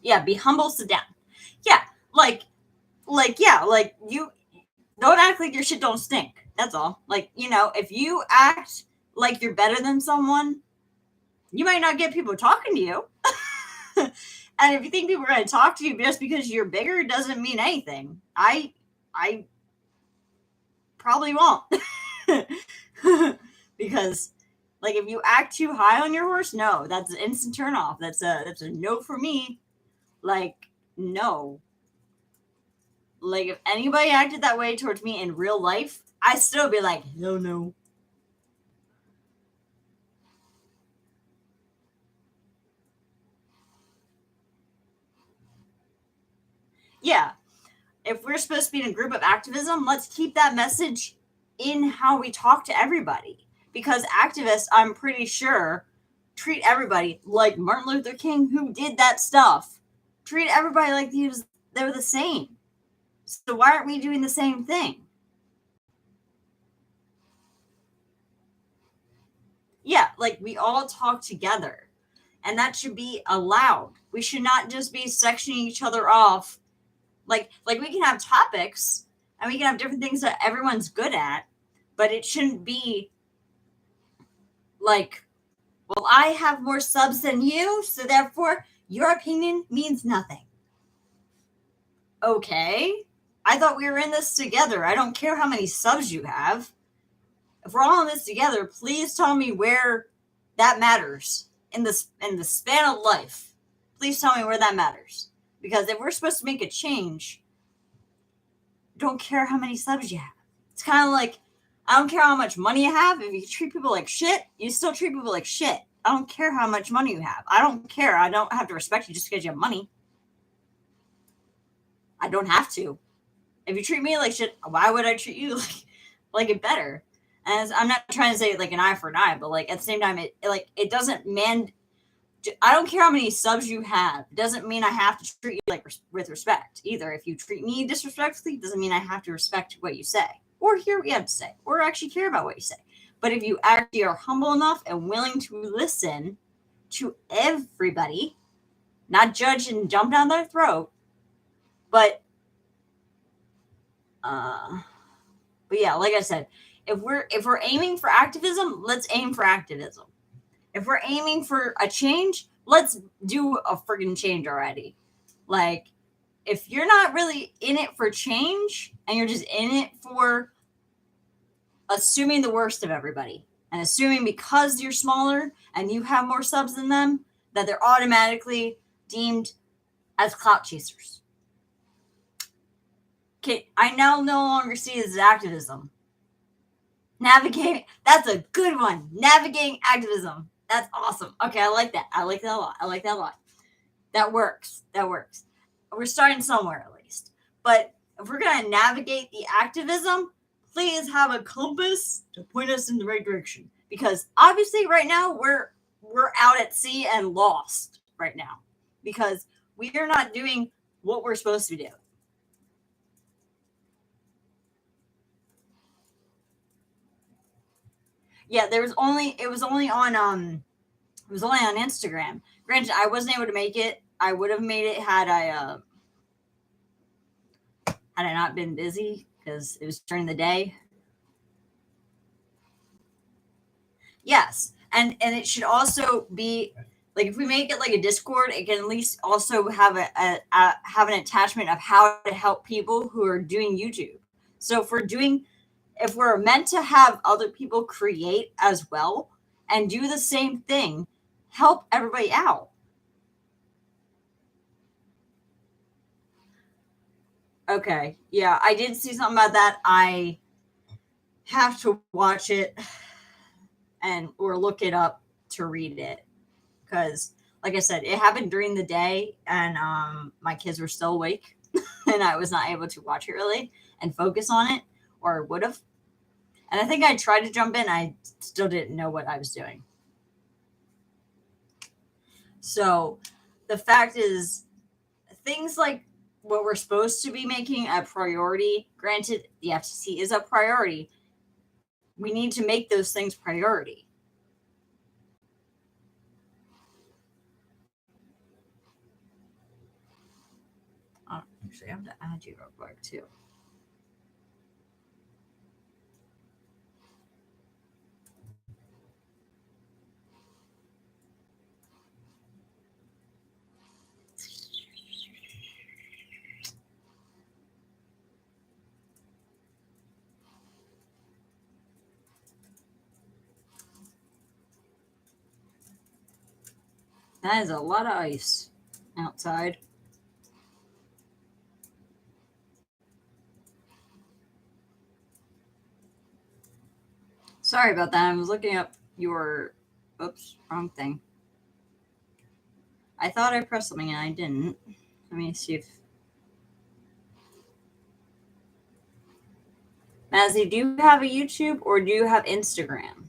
Yeah, be humble, sit down. Yeah, you don't act like your shit don't stink. That's all. If you act like you're better than someone, you might not get people talking to you. And if you think people are going to talk to you just because you're bigger, doesn't mean anything. I probably won't. Because if you act too high on your horse, no, that's an instant turn off. That's a no for me. No. If anybody acted that way towards me in real life, I'd still be like, no. Yeah. If we're supposed to be in a group of activism, let's keep that message in how we talk to everybody. Because activists, I'm pretty sure, treat everybody like Martin Luther King, who did that stuff. Treat everybody like they were the same. So why aren't we doing the same thing? Yeah, we all talk together. And that should be allowed. We should not just be sectioning each other off. Like we can have topics and we can have different things that everyone's good at, but it shouldn't be well, I have more subs than you, so therefore your opinion means nothing. Okay. I thought we were in this together. I don't care how many subs you have. If we're all in this together, please tell me where that matters in the span of life. Please tell me where that matters. Because if we're supposed to make a change, don't care how many subs you have. It's kind of like, I don't care how much money you have. If you treat people like shit, you still treat people like shit. I don't care how much money you have. I don't care. I don't have to respect you just because you have money. I don't have to. If you treat me like shit, why would I treat you like it better? And I'm not trying to say like an eye for an eye, but like at the same time, it doesn't I don't care how many subs you have. It doesn't mean I have to treat you like with respect either. If you treat me disrespectfully, it doesn't mean I have to respect what you say or hear what you have to say or actually care about what you say. But if you actually are humble enough and willing to listen to everybody, not judge and jump down their throat, but yeah, like I said, if we're aiming for activism, let's aim for activism. If we're aiming for a change, let's do a friggin' change already. Like, if you're not really in it for change and you're just in it for assuming the worst of everybody and assuming because you're smaller and you have more subs than them, that they're automatically deemed as clout chasers. Okay, I now no longer see this as activism. Navigating, that's a good one. Navigating activism. That's awesome. Okay, I like that. I like that a lot. That works. We're starting somewhere at least. But if we're going to navigate the activism, please have a compass to point us in the right direction. Because obviously right now we're out at sea and lost right now. Because we are not doing what we're supposed to do. Yeah, it was only on Instagram. Granted, I wasn't able to make it. I would have made it had I not been busy because it was during the day. Yes, and it should also be like if we make it like a Discord, it can at least also have have an attachment of how to help people who are doing YouTube. So if we're meant to have other people create as well and do the same thing, help everybody out. Okay. Yeah, I did see something about that. I have to watch it or look it up to read it because like I said, it happened during the day and my kids were still awake and I was not able to watch it really and focus on it or would have. And I think I tried to jump in. I still didn't know what I was doing. So the fact is, things like what we're supposed to be making a priority, granted, the FCC is a priority. We need to make those things priority. Actually, I have to add you real quick, too. That is a lot of ice outside. Sorry about that. I was looking up your... Oops, wrong thing. I thought I pressed something and I didn't. Let me see if... Mazzy, do you have a YouTube or do you have Instagram?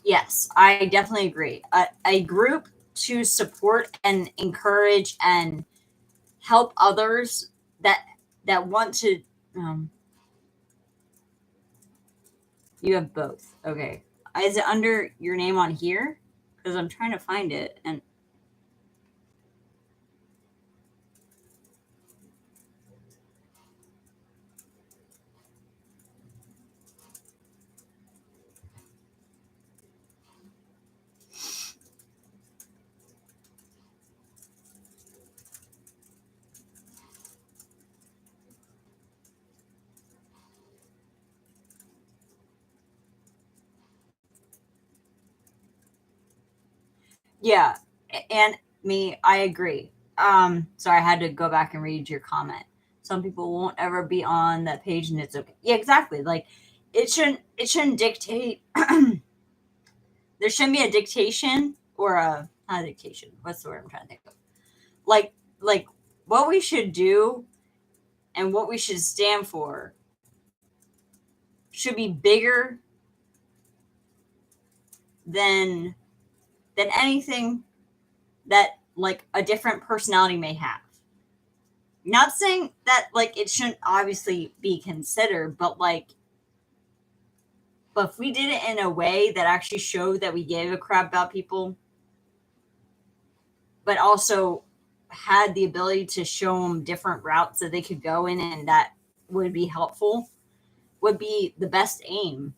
Yes, I definitely agree. A group to support and encourage and help others that want to. You have both. Okay. Is it under your name on here? Because I'm trying to find it and. Yeah, and me, I agree. Sorry, I had to go back and read your comment. Some people won't ever be on that page, and it's okay. Yeah, exactly. Like, it shouldn't dictate. There shouldn't be a dictation or a not a dictation. What's the word I'm trying to think of? Like what we should do and what we should stand for should be bigger than than anything that like a different personality may have. Not saying that like it shouldn't obviously be considered, but if we did it in a way that actually showed that we gave a crap about people, but also had the ability to show them different routes that they could go in and that would be helpful, would be the best aim.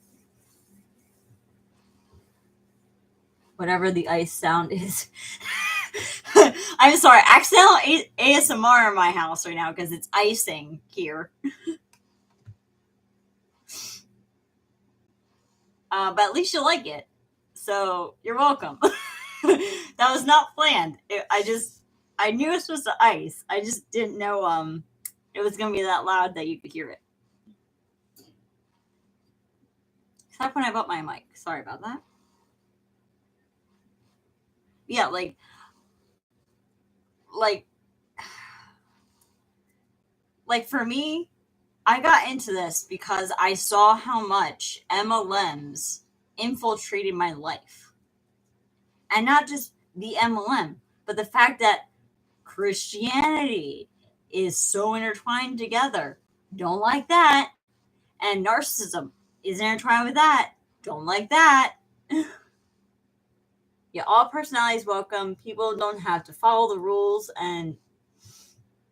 Whatever the ice sound is. I'm sorry, accidental ASMR in my house right now because it's icing here. But at least you like it. So you're welcome. That was not planned. I knew it was supposed to ice. I just didn't know it was gonna be that loud that you could hear it. Except when I bought my mic. Sorry about that. Yeah, like like for me, I got into this because I saw how much MLMs infiltrated my life. And not just the MLM, but the fact that Christianity is so intertwined together. Don't like that. And narcissism is intertwined with that. Don't like that. Yeah, all personalities welcome. People don't have to follow the rules, and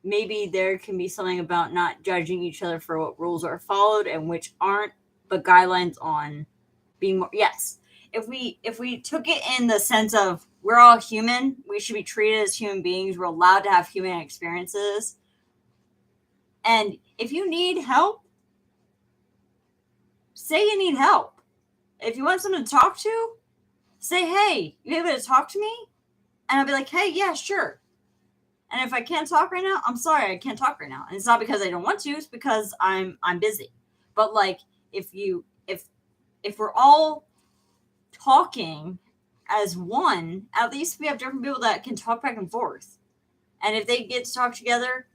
maybe there can be something about not judging each other for what rules are followed and which aren't, but guidelines on being more. Yes, if we took it in the sense of we're all human, we should be treated as human beings. We're allowed to have human experiences, and if you need help, say you need help. If you want someone to talk to, say, "Hey, you able to talk to me?" And I'll be like, "Hey, yeah, sure." And if I can't talk right now, I'm sorry, I can't talk right now. And it's not because I don't want to, it's because I'm busy. But like if we're all talking as one, at least we have different people that can talk back and forth. And if they get to talk together,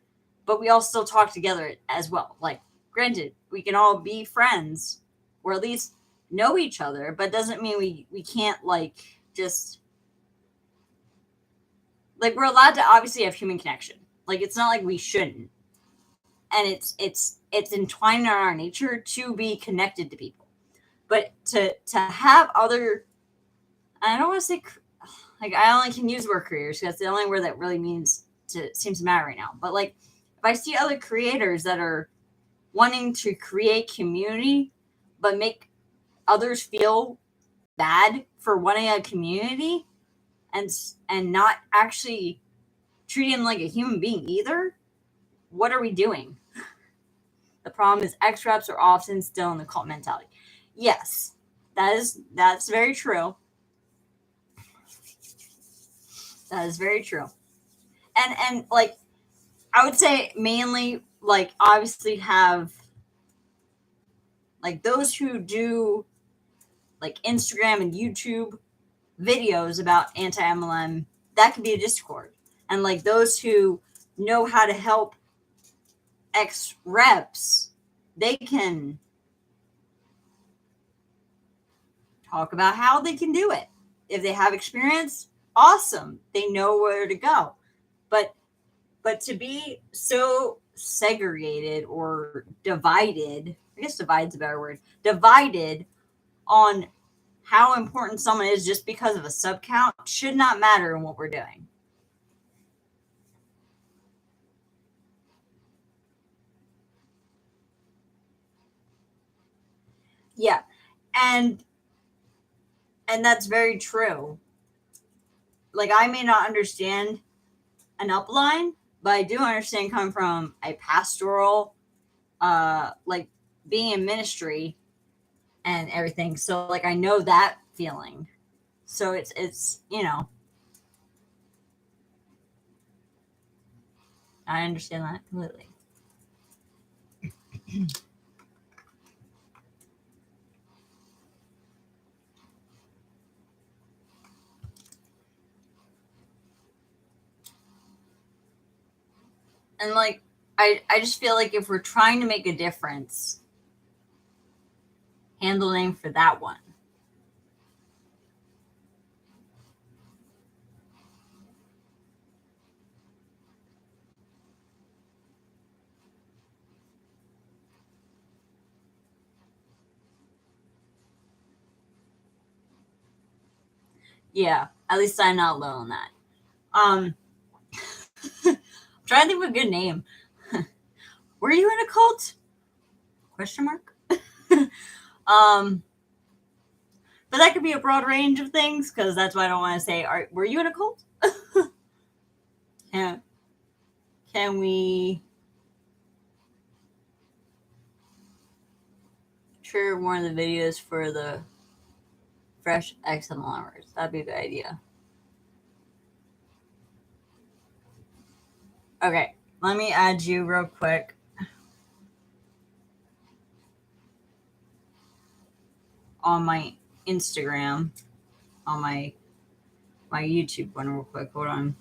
but we all still talk together as well. Like, granted, we can all be friends or at least know each other, but doesn't mean we can't like just like we're allowed to obviously have human connection. Like it's not like we shouldn't. And it's entwined in our nature to be connected to people. But to have other I don't want to say like I only can use the word creators because that's the only word that really seems to matter right now. But like if I see other creators that are wanting to create community but make others feel bad for wanting a community and not actually treating them like a human being either, what are we doing? The problem is X reps are often still in the cult mentality. Yes, that's very true. That is very true. And like I would say mainly like obviously have like those who do like Instagram and YouTube videos about anti-MLM, that could be a Discord. And like those who know how to help ex reps, they can talk about how they can do it. If they have experience, awesome. They know where to go. But to be so segregated or divided, I guess divide's a better word, divided on how important someone is just because of a sub count should not matter in what we're doing. Yeah. And that's very true. Like I may not understand an upline, but I do understand coming from a pastoral like being in ministry and everything. So like I know that feeling. So it's I understand that completely. And like, I just feel like if we're trying to make a difference, handle name for that one. Yeah, at least I'm not alone on that. I'm trying to think of a good name. Were you in a cult? Question mark. But that could be a broad range of things because that's why I don't want to say. Were you in a cult? Can we trigger one of the videos for the fresh XMLers? That'd be a good idea. Okay, let me add you real quick. On my Instagram, on my YouTube one real quick. Hold on.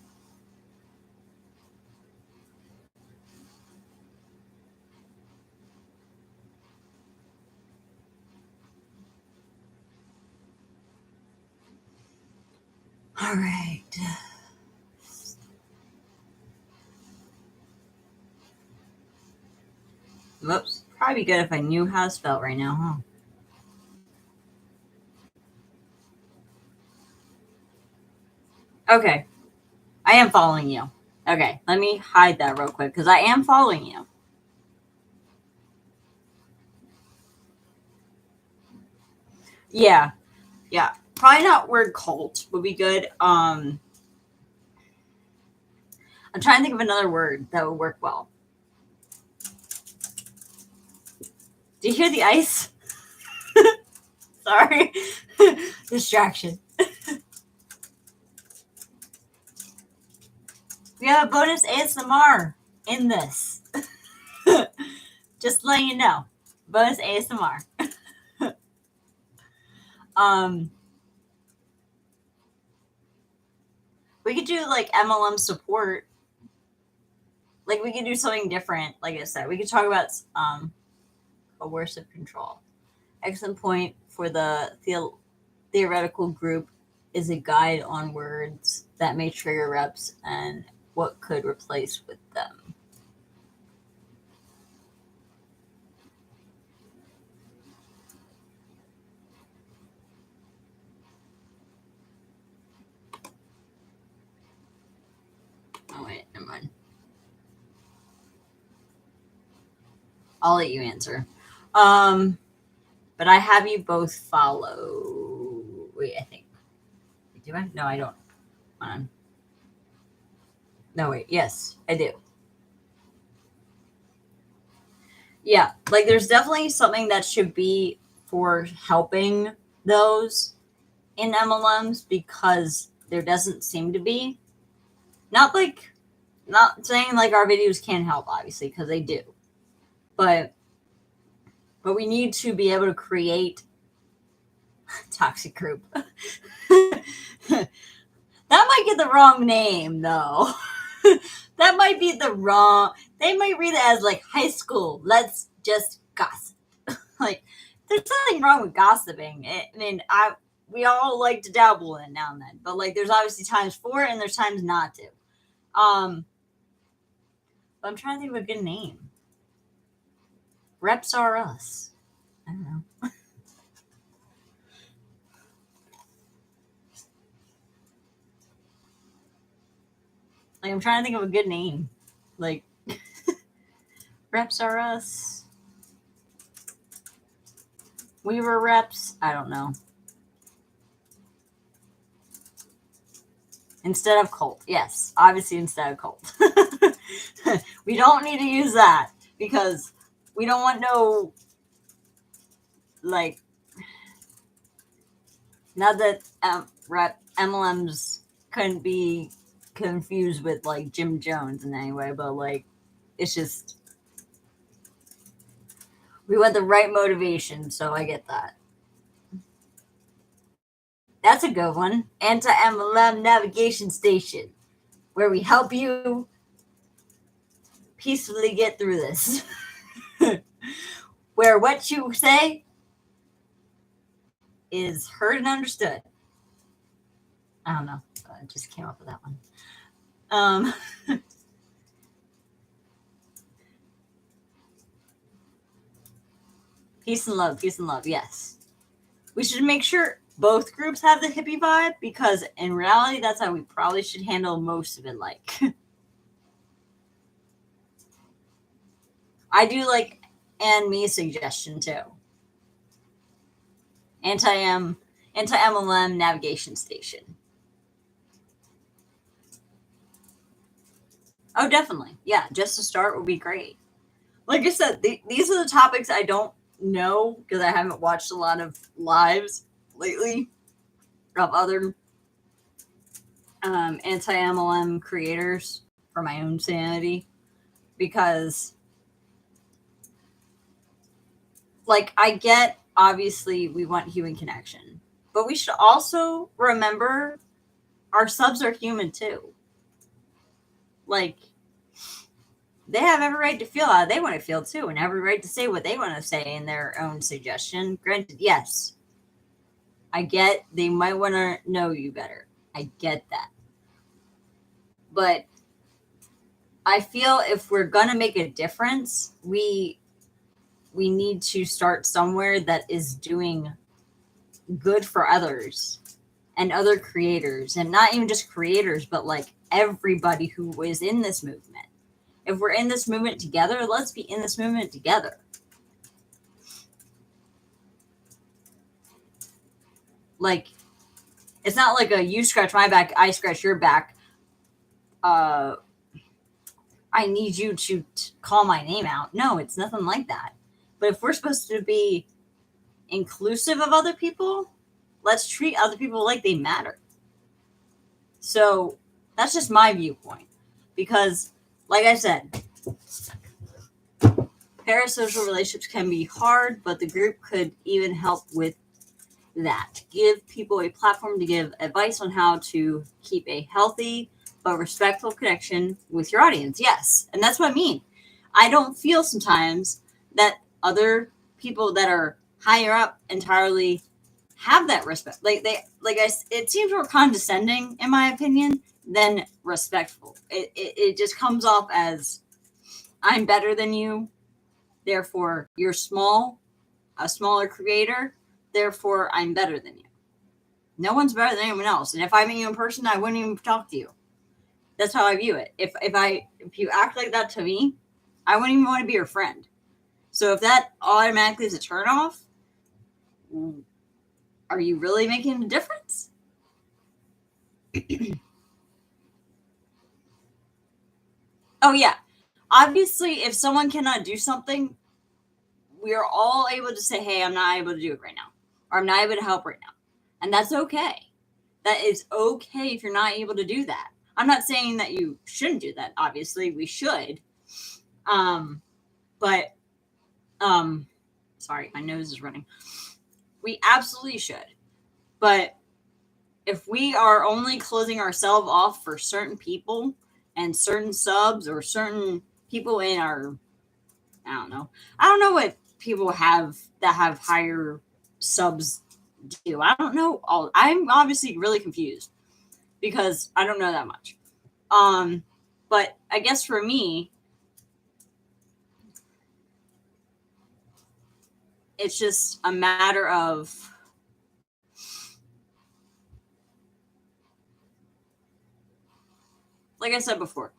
All right. Whoops. Probably good if I knew how to spell right now, huh? Okay. I am following you. Okay. Let me hide that real quick because I am following you. Yeah. Yeah. Probably not word cult would be good. I'm trying to think of another word that would work well. Do you hear the ice? Sorry. Distraction. We have a bonus ASMR in this. Just letting you know. Bonus ASMR. We could do like MLM support. Like we could do something different. Like I said, we could talk about coercive control. Excellent point for the theoretical group is a guide on words that may trigger reps and what could replace with them. Oh wait, never mind. I'll let you answer. But I have you both follow. Wait, I think. Do I? No, I don't. Hold on. No, wait. Yes, I do. Yeah, like there's definitely something that should be for helping those in MLMs because there doesn't seem to be. Not saying like our videos can't help, obviously, because they do. But we need to be able to create toxic group. That might get the wrong name though. That might be the wrong. They might read it as like high school. Let's just gossip. Like there's nothing wrong with gossiping. I mean, we all like to dabble in it now and then, but like there's obviously times for it and there's times not to. But I'm trying to think of a good name. Reps are us. I don't know. Like I'm trying to think of a good name. Like reps are us. We were reps. I don't know. Instead of cult. Yes, obviously instead of cult. We don't need to use that because we don't want no, like, now that MLMs couldn't be confused with like Jim Jones in any way, but like it's just we want the right motivation, so I get that. That's a good one. Anti-MLM navigation station, where we help you peacefully get through this. Where what you say is heard and understood. I don't know. I just came up with that one. Peace and love, peace and love. Yes. We should make sure both groups have the hippie vibe, because in reality, that's how we probably should handle most of it. Like, I do like and me suggestion too. Anti-MLM navigation station. Oh, definitely. Yeah, just to start would be great. Like I said, these are the topics I don't know because I haven't watched a lot of lives lately of other anti-MLM creators for my own sanity, because like I get, obviously we want human connection, but we should also remember our subs are human too. Like, they have every right to feel how they want to feel too, and every right to say what they want to say in their own suggestion. Granted, yes, I get they might want to know you better. I get that. But I feel if we're going to make a difference, we need to start somewhere that is doing good for others and other creators, and not even just creators, but like everybody who is in this movement. If we're in this movement together, let's be in this movement together. Like, it's not like a you scratch my back, I scratch your back. I need you to call my name out. No, it's nothing like that. But if we're supposed to be inclusive of other people, let's treat other people like they matter. So that's just my viewpoint. Because, like I said, parasocial relationships can be hard, but the group could even help with that. Give people a platform to give advice on how to keep a healthy but respectful connection with your audience. Yes. And that's what I mean. I don't feel sometimes that other people that are higher up entirely have that respect. It seems more condescending, in my opinion, than respectful. It just comes off as, I'm better than you, therefore you're a smaller creator, therefore I'm better than you. No one's better than anyone else. And if I meet you in person, I wouldn't even talk to you. That's how I view it. If you act like that to me, I wouldn't even want to be your friend. So if that automatically is a turnoff, are you really making a difference? Oh, yeah. Obviously, if someone cannot do something, we are all able to say, hey, I'm not able to do it right now. Or I'm not able to help right now. And that's okay. That is okay if you're not able to do that. I'm not saying that you shouldn't do that. Obviously, we should. Sorry, my nose is running. We absolutely should. But if we are only closing ourselves off for certain people and certain subs or certain people in our, I don't know what people have that have higher subs do. I don't know. I'm obviously really confused because I don't know that much. But I guess for me, it's just a matter of, like I said before,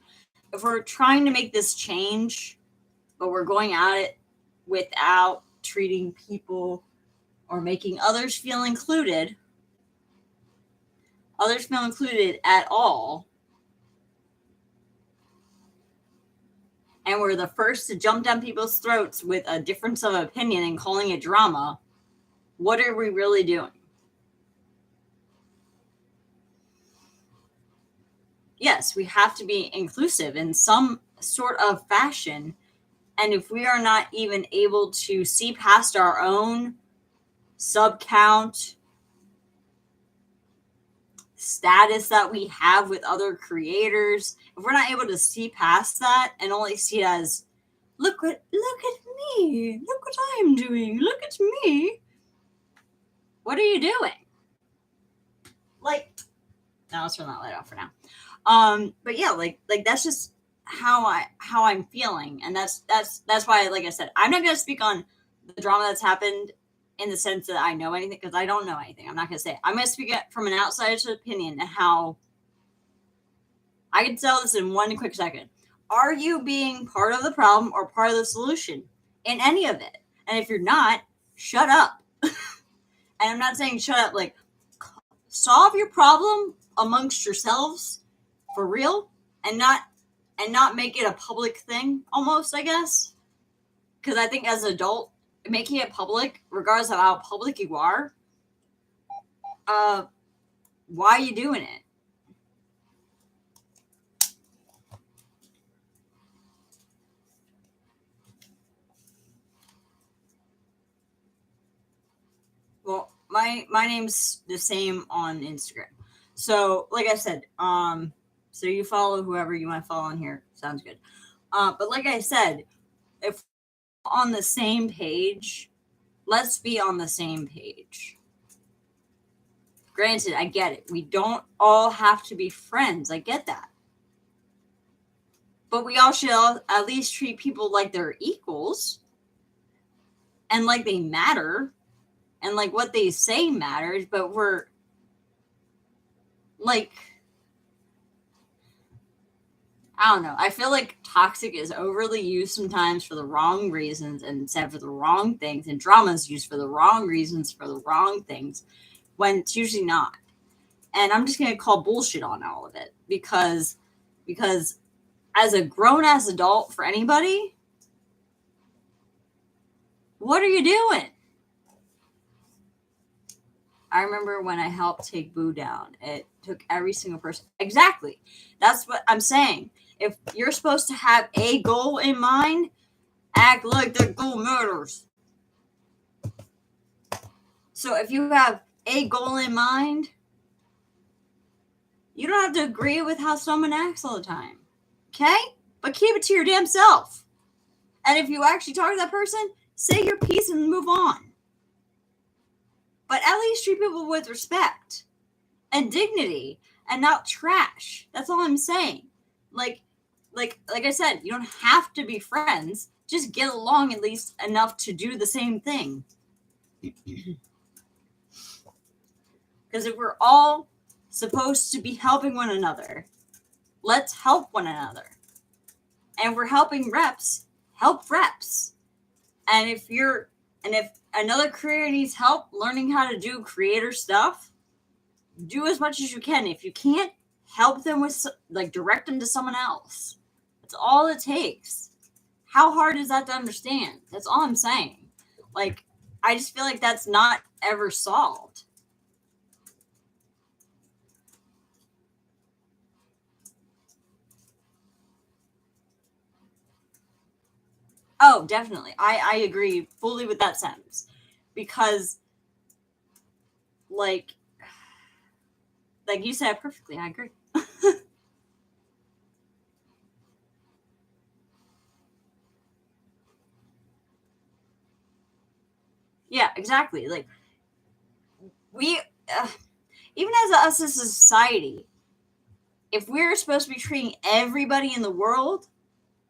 if we're trying to make this change, but we're going at it without treating people or making others feel included at all, and we're the first to jump down people's throats with a difference of opinion and calling it drama, what are we really doing? yes, we have to be inclusive in some sort of fashion. And if we are not even able to see past our own sub count status that we have with other creators, if we're not able to see past that and only see it as look at me, look what I'm doing, look at me, what are you doing? Like, now let's turn that light off for now. But yeah, like that's just how I'm feeling, and that's why, like I said, I'm not gonna speak on the drama that's happened in the sense that I know anything, because I don't know anything. I'm not gonna say it. I'm gonna speak it from an outsider's opinion and how I can tell this in one quick second. Are you being part of the problem or part of the solution in any of it? And if you're not, shut up. And I'm not saying shut up, like solve your problem amongst yourselves for real, and not make it a public thing almost, I guess. Because I think as an adult, making it public, regardless of how public you are, why are you doing it? Well, my name's the same on Instagram. So, like I said, so you follow whoever you want to follow on here. Sounds good. But like I said, if on the same page, let's be on the same page. Granted, I get it. We don't all have to be friends. I get that. But we all should at least treat people like they're equals and like they matter and like what they say matters. But we're like, I don't know. I feel like toxic is overly used sometimes for the wrong reasons and said for the wrong things, and drama is used for the wrong reasons for the wrong things when it's usually not. And I'm just going to call bullshit on all of it because as a grown ass adult for anybody, what are you doing? I remember when I helped take Boo down, it took every single person. Exactly. That's what I'm saying. If you're supposed to have a goal in mind, act like the goal matters. So if you have a goal in mind, you don't have to agree with how someone acts all the time. Okay? But keep it to your damn self. And if you actually talk to that person, say your piece and move on. But at least treat people with respect and dignity and not trash. That's all I'm saying. Like I said, you don't have to be friends. Just get along at least enough to do the same thing. Because if we're all supposed to be helping one another, let's help one another. And if we're helping reps, help reps. And if another creator needs help learning how to do creator stuff, do as much as you can. If you can't, help them with, like, direct them to someone else. That's all it takes. How hard is that to understand? That's all I'm saying. Like, I just feel like that's not ever solved. Oh, definitely. I agree fully with that sentence. Because, like you said perfectly, I agree. Yeah, exactly. Like, we, even as us as a society, if we're supposed to be treating everybody in the world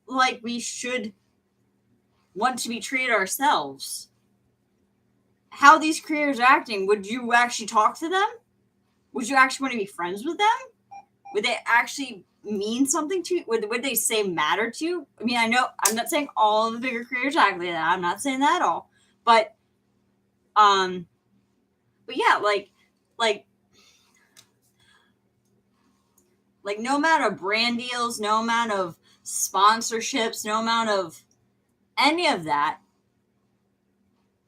like we should want to be treated ourselves, how these creators are acting, would you actually talk to them? Would you actually want to be friends with them? Would they actually mean something to you? Would they say matter to you? I mean, I know I'm not saying all of the bigger creators act like that. I'm not saying that at all. But yeah, like no amount of brand deals, no amount of sponsorships, no amount of any of that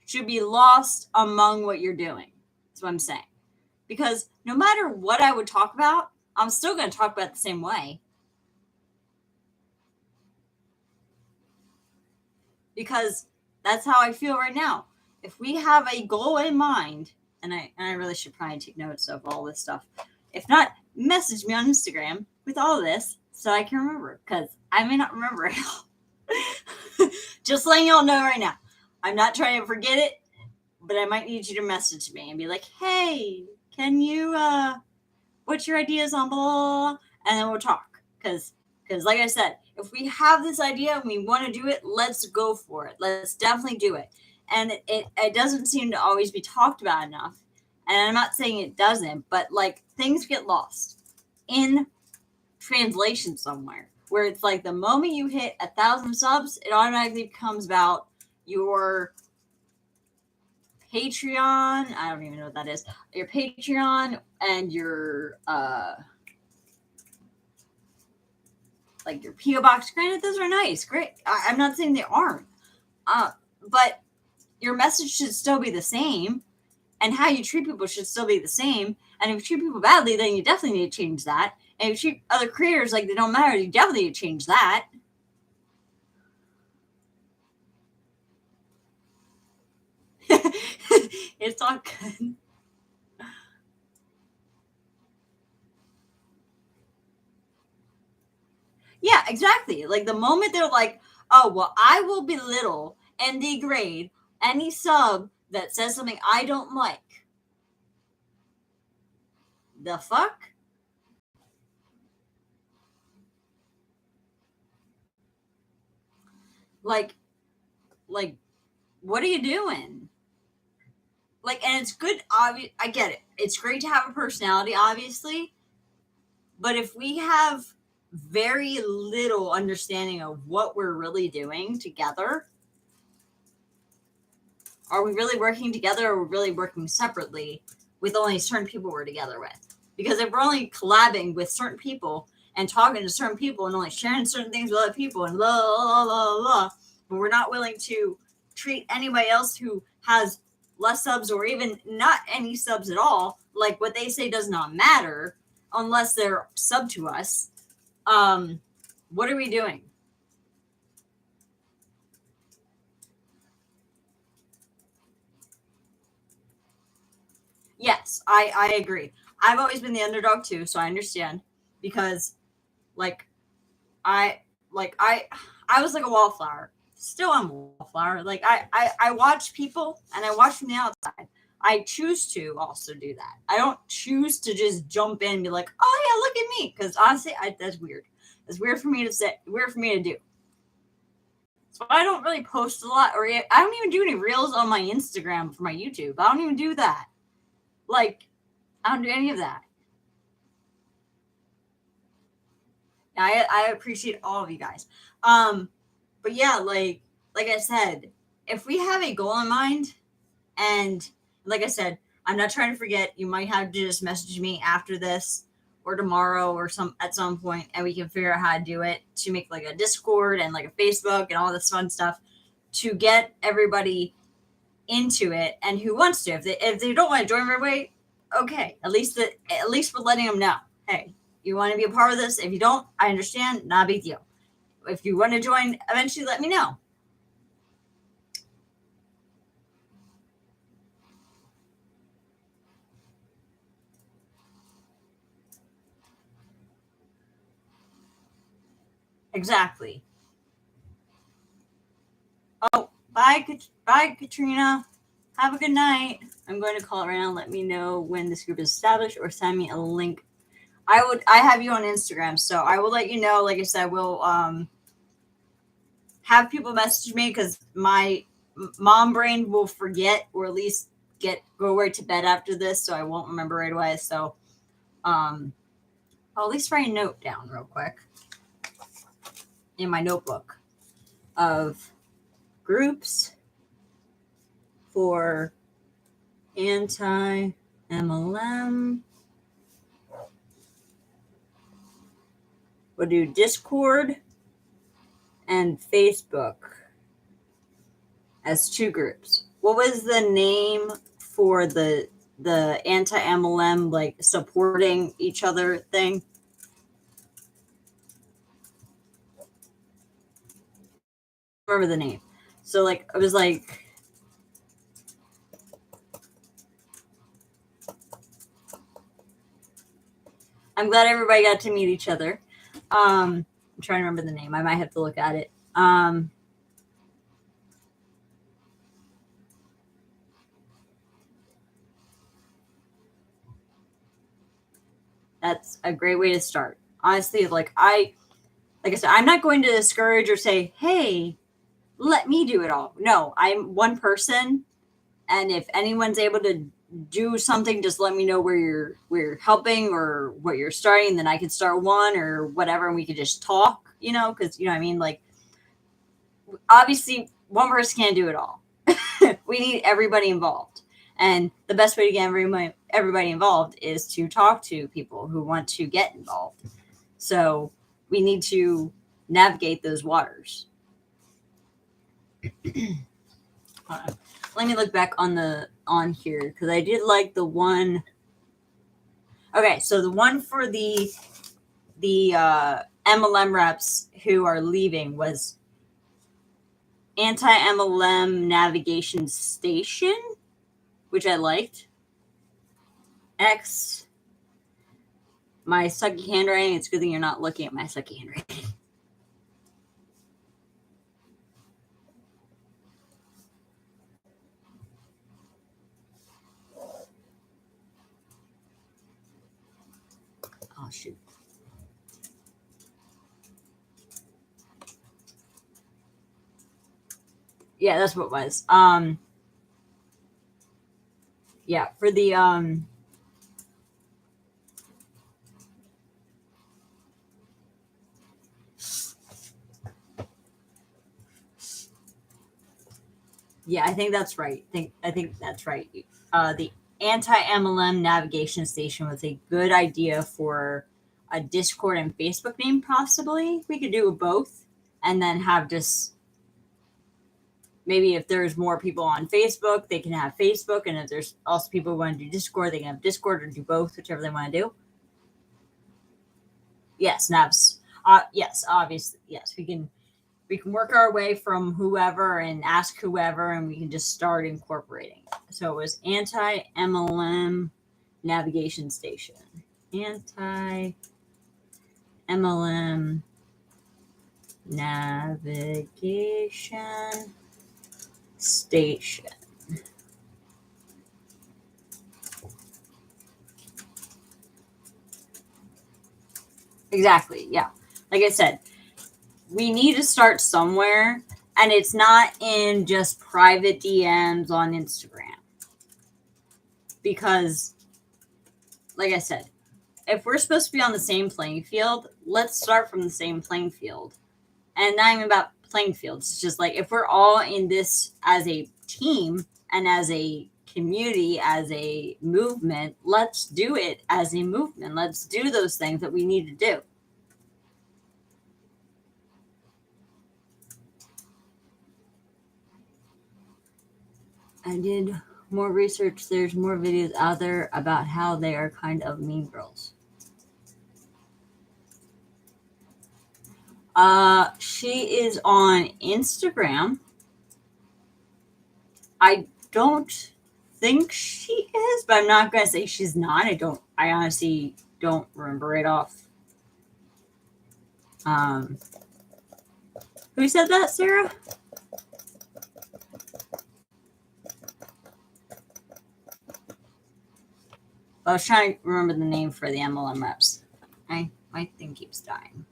should be lost among what you're doing. That's what I'm saying. Because no matter what I would talk about, I'm still going to talk about it the same way. Because that's how I feel right now. If we have a goal in mind, and I really should probably take notes of all this stuff. If not, message me on Instagram with all this so I can remember, because I may not remember it all. Just letting y'all know right now. I'm not trying to forget it, but I might need you to message me and be like, hey, can you, what's your ideas on blah, blah, blah? And then we'll talk. Because like I said, if we have this idea and we want to do it, let's go for it. Let's definitely do it. And it doesn't seem to always be talked about enough. And I'm not saying it doesn't, but like things get lost in translation somewhere where it's like the moment you hit 1,000 subs, it automatically becomes about your Patreon. I don't even know what that is. Your Patreon and your like your PO box. Granted, those are nice, great. I'm not saying they aren't, but your message should still be the same, and how you treat people should still be the same. And if you treat people badly, then you definitely need to change that. And if you treat other creators like they don't matter, you definitely need to change that. It's all good. Yeah, exactly. Like the moment they're like, oh, well, I will belittle and degrade any sub that says something I don't like. The fuck? Like, what are you doing? Like, and it's good. I get it. It's great to have a personality, obviously. But if we have very little understanding of what we're really doing together, are we really working together or are we really working separately with only certain people we're together with? Because if we're only collabing with certain people and talking to certain people and only sharing certain things with other people and blah, blah, blah, blah, but we're not willing to treat anybody else who has less subs or even not any subs at all, like what they say does not matter unless they're sub to us, what are we doing? Yes, I agree. I've always been the underdog too, so I understand because like I I was like a wallflower. Still I'm a wallflower. Like I watch people and I watch from the outside. I choose to also do that. I don't choose to just jump in and be like, oh yeah, look at me. Because honestly, that's weird. It's weird for me to say, weird for me to do. So I don't really post a lot, or I don't even do any reels on my Instagram for my YouTube. I don't even do that. Like, I don't do any of that. I appreciate all of you guys. But yeah, like I said, if we have a goal in mind, and like I said, I'm not trying to forget. You might have to just message me after this or tomorrow or at some point, and we can figure out how to do it to make like a Discord and like a Facebook and all this fun stuff to get everybody into it. And who wants to, if they don't want to join right away, okay. At least we're letting them know. Hey, you want to be a part of this? If you don't, I understand. Not a big deal. If you want to join, eventually let me know. Exactly. Oh, bye, Katrina. Have a good night. I'm going to call it right now. Let me know when this group is established or send me a link. I have you on Instagram, so I will let you know. Like I said, we'll have people message me because my mom brain will forget or at least go right to bed after this, so I won't remember right away. So I'll at least write a note down real quick in my notebook of groups for anti-MLM. We'll do Discord and Facebook as two groups. What was the name for the anti-MLM like supporting each other thing? remember the name. So like I was like, I'm glad everybody got to meet each other. I'm trying to remember the name. I might have to look at it. That's a great way to start. Honestly, like I said, I'm not going to discourage or say, hey, let me do it all. No, I'm one person. And if anyone's able to do something, just let me know where you're helping or what you're starting. Then I can start one or whatever. And we could just talk, cause you know what I mean? Like obviously one person can't do it all. We need everybody involved. And the best way to get everybody involved is to talk to people who want to get involved. So we need to navigate those waters. Let me look back on here because I did like the one. Okay, so the one for the MLM reps who are leaving was anti-MLM navigation station, which I liked. X, my sucky handwriting. It's a good thing you're not looking at my sucky handwriting. Oh, shoot. Yeah, that's what it was. Yeah, for the yeah, I think that's right. I think that's right. The anti-MLM navigation station was a good idea for a Discord and Facebook name. Possibly, we could do both, and then have just maybe if there's more people on Facebook, they can have Facebook, and if there's also people who want to do Discord, they can have Discord or do both, whichever they want to do. Yes, navs. Yes, obviously, yes, we can work our way from whoever and ask whoever, and we can just start incorporating. So it was anti-MLM navigation station. Anti-MLM navigation station. Exactly. Yeah. Like I said, we need to start somewhere, and it's not in just private DMs on Instagram. Because, like I said, if we're supposed to be on the same playing field, let's start from the same playing field. And not even about playing fields. It's just like if we're all in this as a team and as a community, as a movement, let's do it as a movement. Let's do those things that we need to do. I did more research. There's more videos out there about how they are kind of mean girls. She is on Instagram. I don't think she is, but I'm not gonna say she's not. I honestly don't remember it off. Who said that, Sarah? I was trying to remember the name for the MLM reps. My thing keeps dying.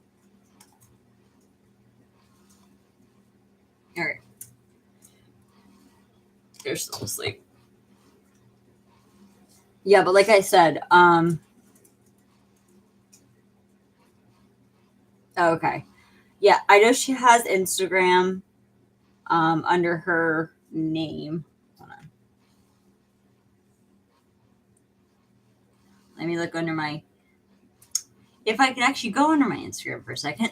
All right. They're still asleep. Yeah, but like I said, okay. Yeah, I know she has Instagram under her name. Hold on. Let me look under my. If I can actually go under my Instagram for a second.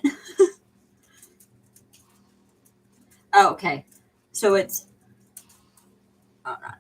Oh, okay. So it's. Oh, not.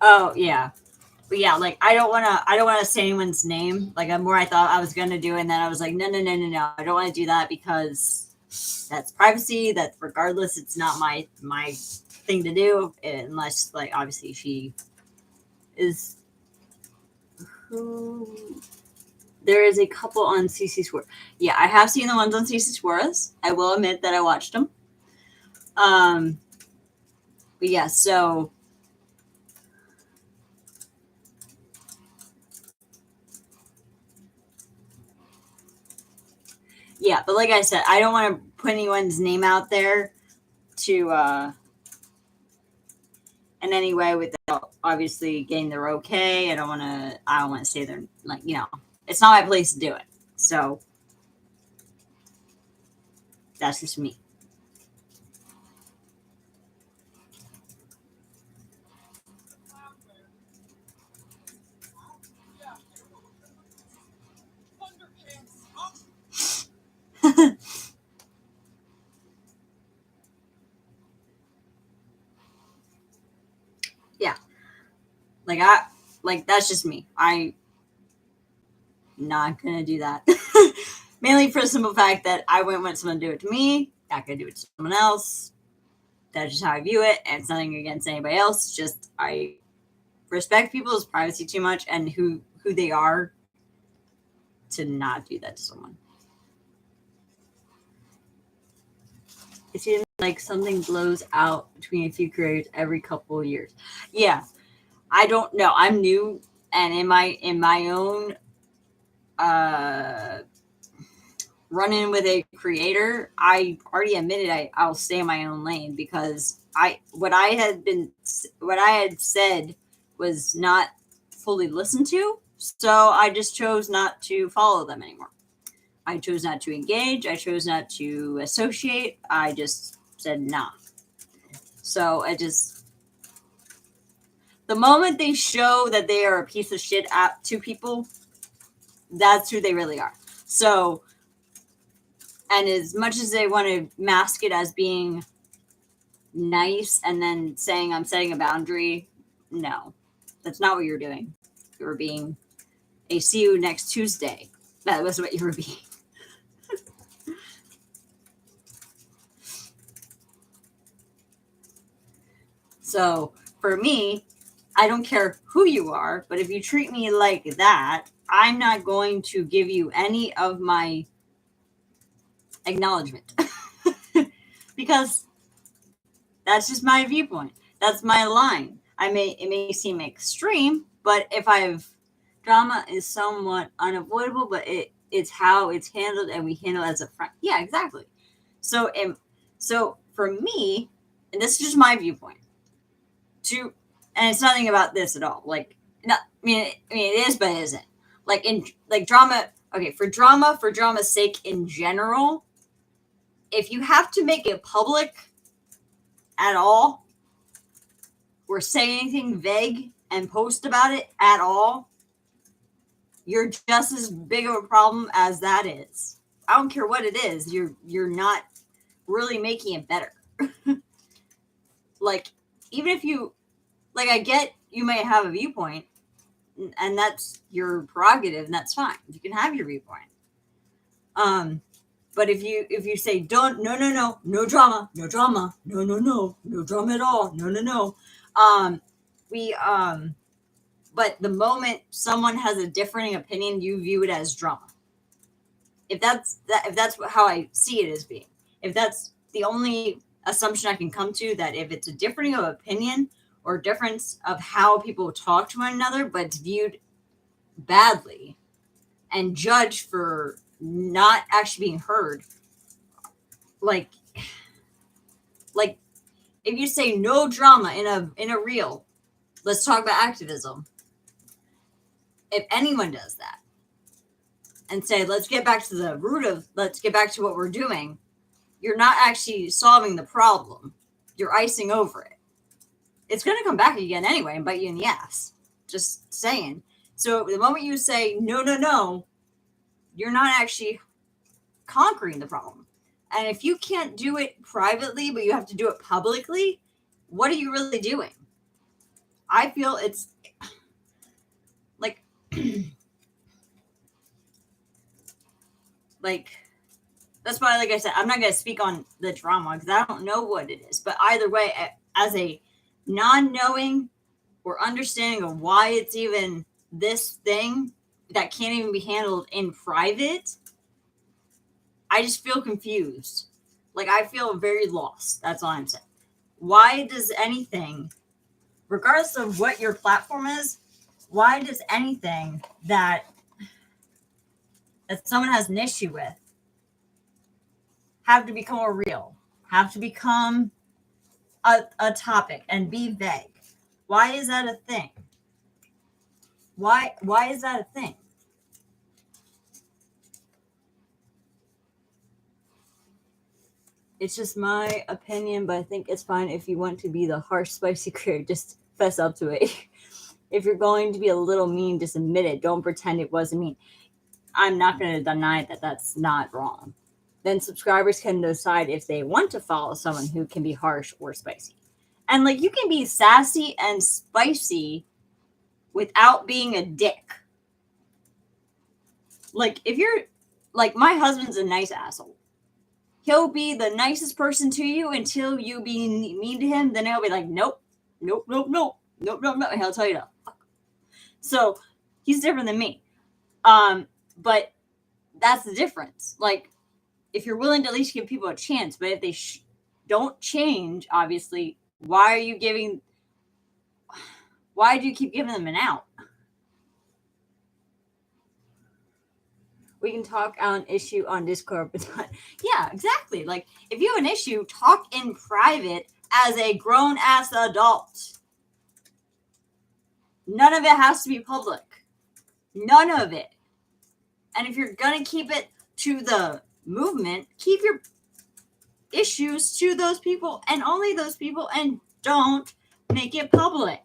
Oh yeah. But yeah, like I don't wanna say anyone's name. Like I'm where I thought I was gonna do, and then I was like, no, no, no, no, no. I don't want to do that because that's privacy. That's regardless, it's not my thing to do unless like obviously she is who there is a couple on CC Suarez. Yeah, I have seen the ones on CC Suarez. I will admit that I watched them. Um, but yeah, so yeah, but like I said, I don't want to put anyone's name out there to in any way without obviously getting their okay. I don't want to say they're like, it's not my place to do it. So that's just me. Yeah. Like that's just me. I not gonna do that. Mainly for the simple fact that I wouldn't want someone to do it to me, not gonna do it to someone else. That's just how I view it, and it's nothing against anybody else. Just I respect people's privacy too much and who they are to not do that to someone. It seems like something blows out between a few creators every couple of years. Yeah, I don't know. I'm new, and in my own uh run in with a creator, I already admitted I'll stay in my own lane because what I had said was not fully listened to. So I just chose not to follow them anymore. I chose not to engage. I chose not to associate. I just said nah. So the moment they show that they are a piece of shit to people, that's who they really are. So, and as much as they want to mask it as being nice and then saying I'm setting a boundary, no, that's not what you're doing. You were being a see you next Tuesday. That was what you were being. So for me, I don't care who you are, but if you treat me like that, I'm not going to give you any of my acknowledgement because that's just my viewpoint. That's my line. It may seem extreme, but if I've drama is somewhat unavoidable, but it's how it's handled and we handle it as a friend. Yeah, exactly. So so for me, and this is just my viewpoint, to and it's nothing about this at all. Like not it is, but it isn't. Like in like drama, okay, for drama's sake in general, if you have to make it public at all or say anything vague and post about it at all, you're just as big of a problem as that is. I don't care what it is. You're not really making it better. Like even if you like I get you may have a viewpoint and that's your prerogative and that's fine. You can have your viewpoint. But if you say don't no drama, no drama, no drama at all, no. We but the moment someone has a differing opinion, you view it as drama. If that's how I see it as being. If that's the only assumption I can come to, that if it's a differing of opinion or difference of how people talk to one another, but it's viewed badly and judged for not actually being heard, like like if you say no drama in a reel, let's talk about activism. If anyone does that and say let's get back to the root of let's get back to what we're doing, you're not actually solving the problem. You're icing over it. It's going to come back again anyway and bite you in the ass. Just saying. So the moment you say no, you're not actually conquering the problem. And if you can't do it privately, but you have to do it publicly, what are you really doing? I feel it's like like that's why, like I said, I'm not going to speak on the drama because I don't know what it is. But either way, as a non-knowing or understanding of why it's even this thing that can't even be handled in private, I just feel confused. Like, I feel very lost. That's all I'm saying. Why does anything, regardless of what your platform is, why does anything that someone has an issue with have to become a reel, have to become a topic and be vague? Why is that a thing? Why is that a thing? It's just my opinion, but I think it's fine if you want to be the harsh, spicy creator. Just fess up to it. If you're going to be a little mean, just admit it. Don't pretend it wasn't mean. I'm not going to deny that that's not wrong. Then subscribers can decide if they want to follow someone who can be harsh or spicy. And like, you can be sassy and spicy without being a dick. Like, if you're like, my husband's a nice asshole. He'll be the nicest person to you until you be mean to him. Then he'll be like, nope, nope, nope, nope, nope, nope, nope. And he'll tell you to fuck. So he's different than me. But that's the difference. Like, if you're willing to at least give people a chance, but if they don't change, obviously, why do you keep giving them an out? We can talk on issue on Discord, but yeah, exactly. Like, if you have an issue, talk in private as a grown-ass adult. None of it has to be public. None of it. And if you're going to keep it to the movement, keep your issues to those people and only those people, and don't make it public.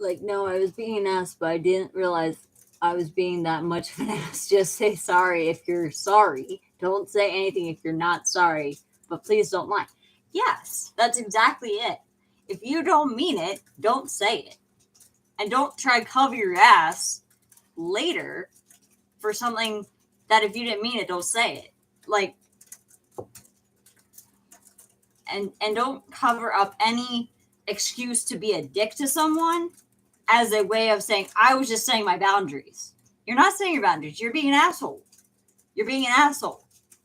Like, no, I was being an ass, but I didn't realize I was being that much of an ass. Just say sorry if you're sorry. Don't say anything if you're not sorry, but please don't lie. Yes, that's exactly it. If you don't mean it, don't say it. And don't try to cover your ass later for something that if you didn't mean it, don't say it. Like, and don't cover up any excuse to be a dick to someone as a way of saying, I was just saying my boundaries. You're not saying your boundaries. You're being an asshole. You're being an asshole.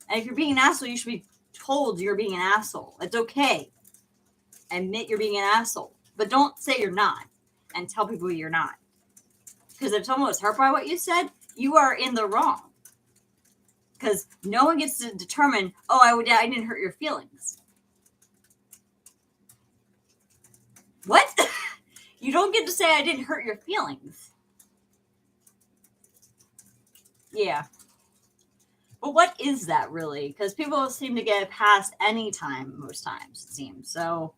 And if you're being an asshole, you should be told you're being an asshole. It's okay. Admit you're being an asshole. But don't say you're not and tell people you're not. Because if someone was hurt by what you said, you are in the wrong. Because no one gets to determine, oh, I didn't hurt your feelings. What? You don't get to say I didn't hurt your feelings. Yeah. But what is that really? Because people seem to get past any time, most times, it seems. So,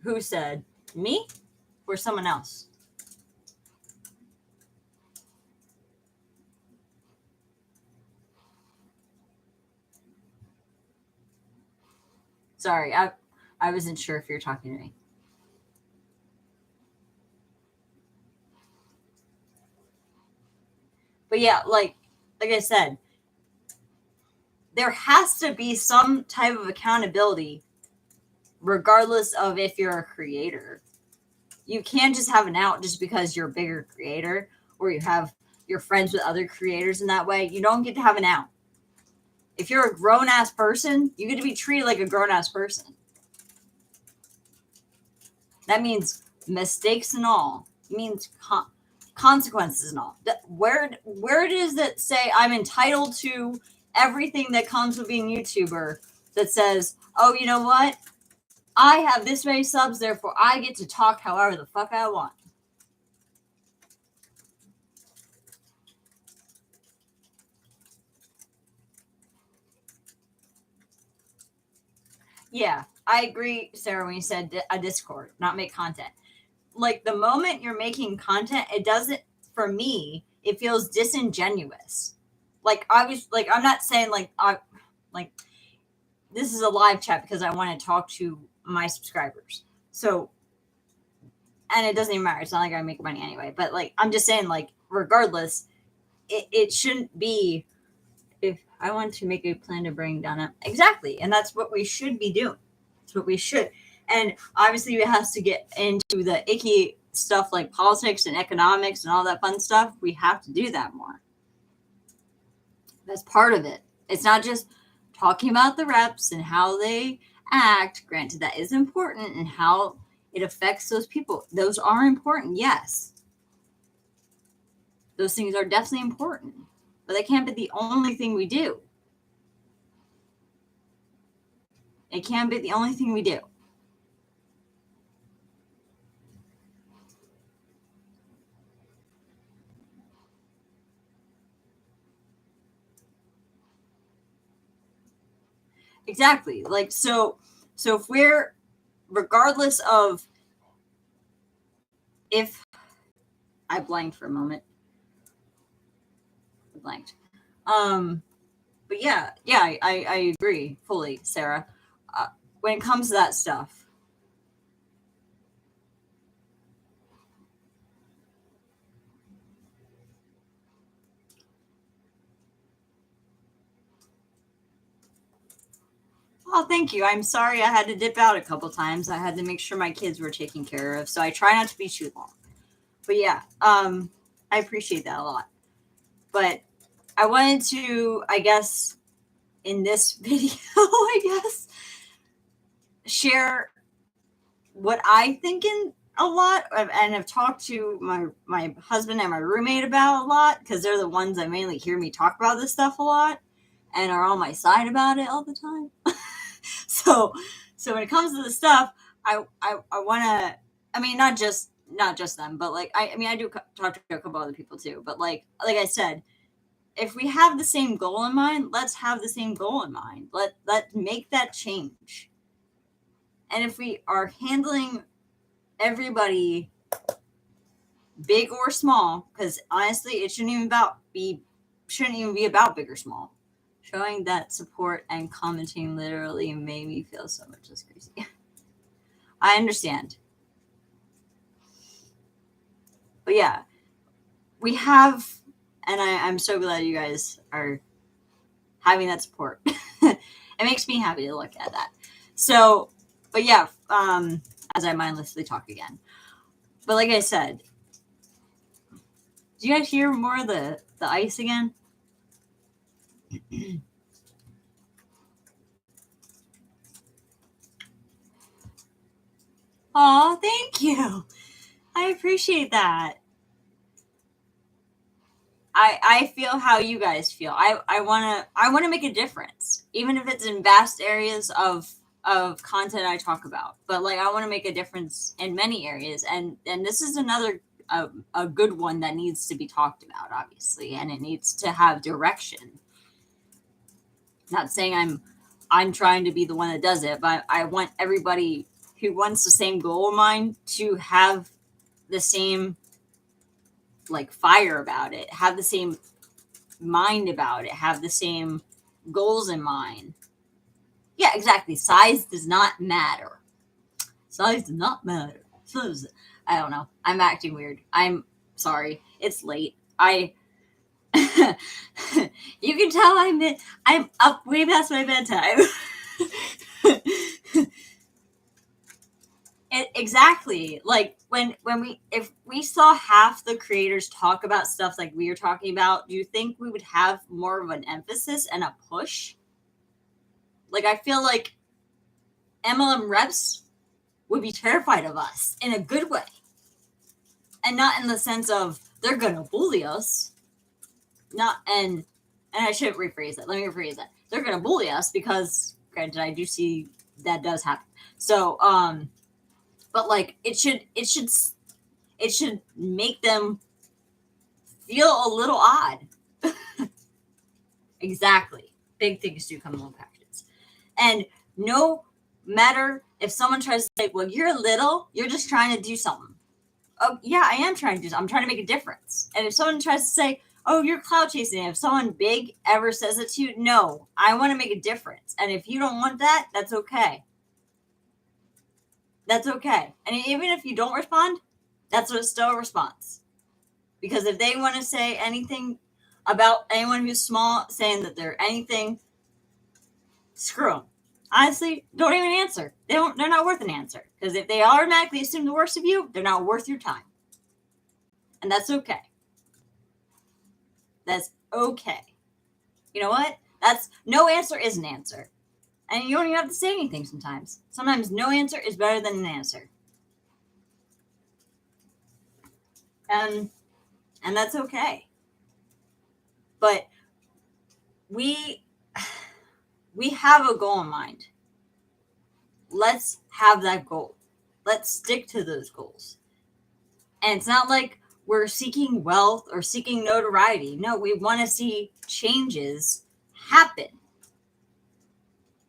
who said? Me? Or someone else? Sorry, I wasn't sure if you're talking to me. But yeah, like I said, there has to be some type of accountability, regardless of if you're a creator. You can't just have an out just because you're a bigger creator or you're friends with other creators in that way. You don't get to have an out. If you're a grown-ass person, you get to be treated like a grown-ass person. That means mistakes and all. It means consequences and all. Where does it say I'm entitled to everything that comes with being a YouTuber that says, oh, you know what? I have this many subs, therefore I get to talk however the fuck I want. Yeah, I agree, Sarah, when you said a Discord, not make content. Like, the moment you're making content, it doesn't, for me, it feels disingenuous. Like, I'm not saying, like, this is a live chat because I want to talk to my subscribers. So, and it doesn't even matter. It's not like I make money anyway. But, like, I'm just saying, like, regardless, it shouldn't be, if I want to make a plan to bring down up. Exactly. And that's what we should be doing. That's what we should. And obviously, it has to get into the icky stuff like politics and economics and all that fun stuff. We have to do that more. That's part of it. It's not just talking about the reps and how they act. Granted, that is important, and how it affects those people. Those are important, yes. Those things are definitely important. But they can't be the only thing we do. It can't be the only thing we do. Exactly. Like, so if we're, regardless of, if I blanked for a moment. I blanked. But yeah, I agree fully, Sarah. When it comes to that stuff, oh, thank you. I'm sorry I had to dip out a couple times. I had to make sure my kids were taken care of, so I try not to be too long. But yeah, I appreciate that a lot. But I wanted to, I guess, in this video, I guess, share what I think in a lot, and have talked to my husband and my roommate about a lot, because they're the ones that mainly hear me talk about this stuff a lot and are on my side about it all the time. So when it comes to the stuff, I want to, I mean, not just them, but like, I mean, I do talk to a couple other people too, but like I said, if we have the same goal in mind, let's have the same goal in mind. Let's make that change. And if we are handling everybody, big or small, because honestly, it shouldn't even be about big or small. Showing that support and commenting literally made me feel so much less crazy. I understand. But yeah, we have, and I'm so glad you guys are having that support. It makes me happy to look at that. So, but yeah, as I mindlessly talk again. But like I said, do you guys hear more of the ice again? Oh, thank you. I appreciate that. I feel how you guys feel. I wanna make a difference, even if it's in vast areas of content I talk about. But like, I want to make a difference in many areas, and this is another a good one that needs to be talked about, obviously, and it needs to have direction. Not saying I'm trying to be the one that does it, but I want everybody who wants the same goal of mine to have the same, like, fire about it, have the same mind about it, have the same goals in mind. Yeah, exactly. Size does not matter. Size does not matter. I don't know. I'm acting weird. I'm sorry. It's late. You can tell I'm up way past my bedtime. Exactly. Like, if we saw half the creators talk about stuff like we are talking about, do you think we would have more of an emphasis and a push? Like, I feel like MLM reps would be terrified of us in a good way, and not in the sense of they're gonna bully us. Not and I shouldn't rephrase that. Let me rephrase that. They're gonna bully us because, granted, I do see that does happen. So, but like it should make them feel a little odd. Exactly. Big things do come in little packages. And no matter if someone tries to say, well, you're little, you're just trying to do something. Oh, yeah, I am trying to do something. I'm trying to make a difference. And if someone tries to say, oh, you're cloud chasing, if someone big ever says it to you, no, I want to make a difference. And if you don't want that, that's okay. That's okay. And even if you don't respond, that's still a response. Because if they want to say anything about anyone who's small, saying that they're anything, screw them. Honestly, don't even answer. They're not worth an answer. Because if they automatically assume the worst of you, they're not worth your time. And that's okay. That's okay. You know what? No answer is an answer. And you don't even have to say anything sometimes. Sometimes no answer is better than an answer. And that's okay. But we have a goal in mind. Let's have that goal. Let's stick to those goals. And it's not like we're seeking wealth or seeking notoriety. No, we want to see changes happen.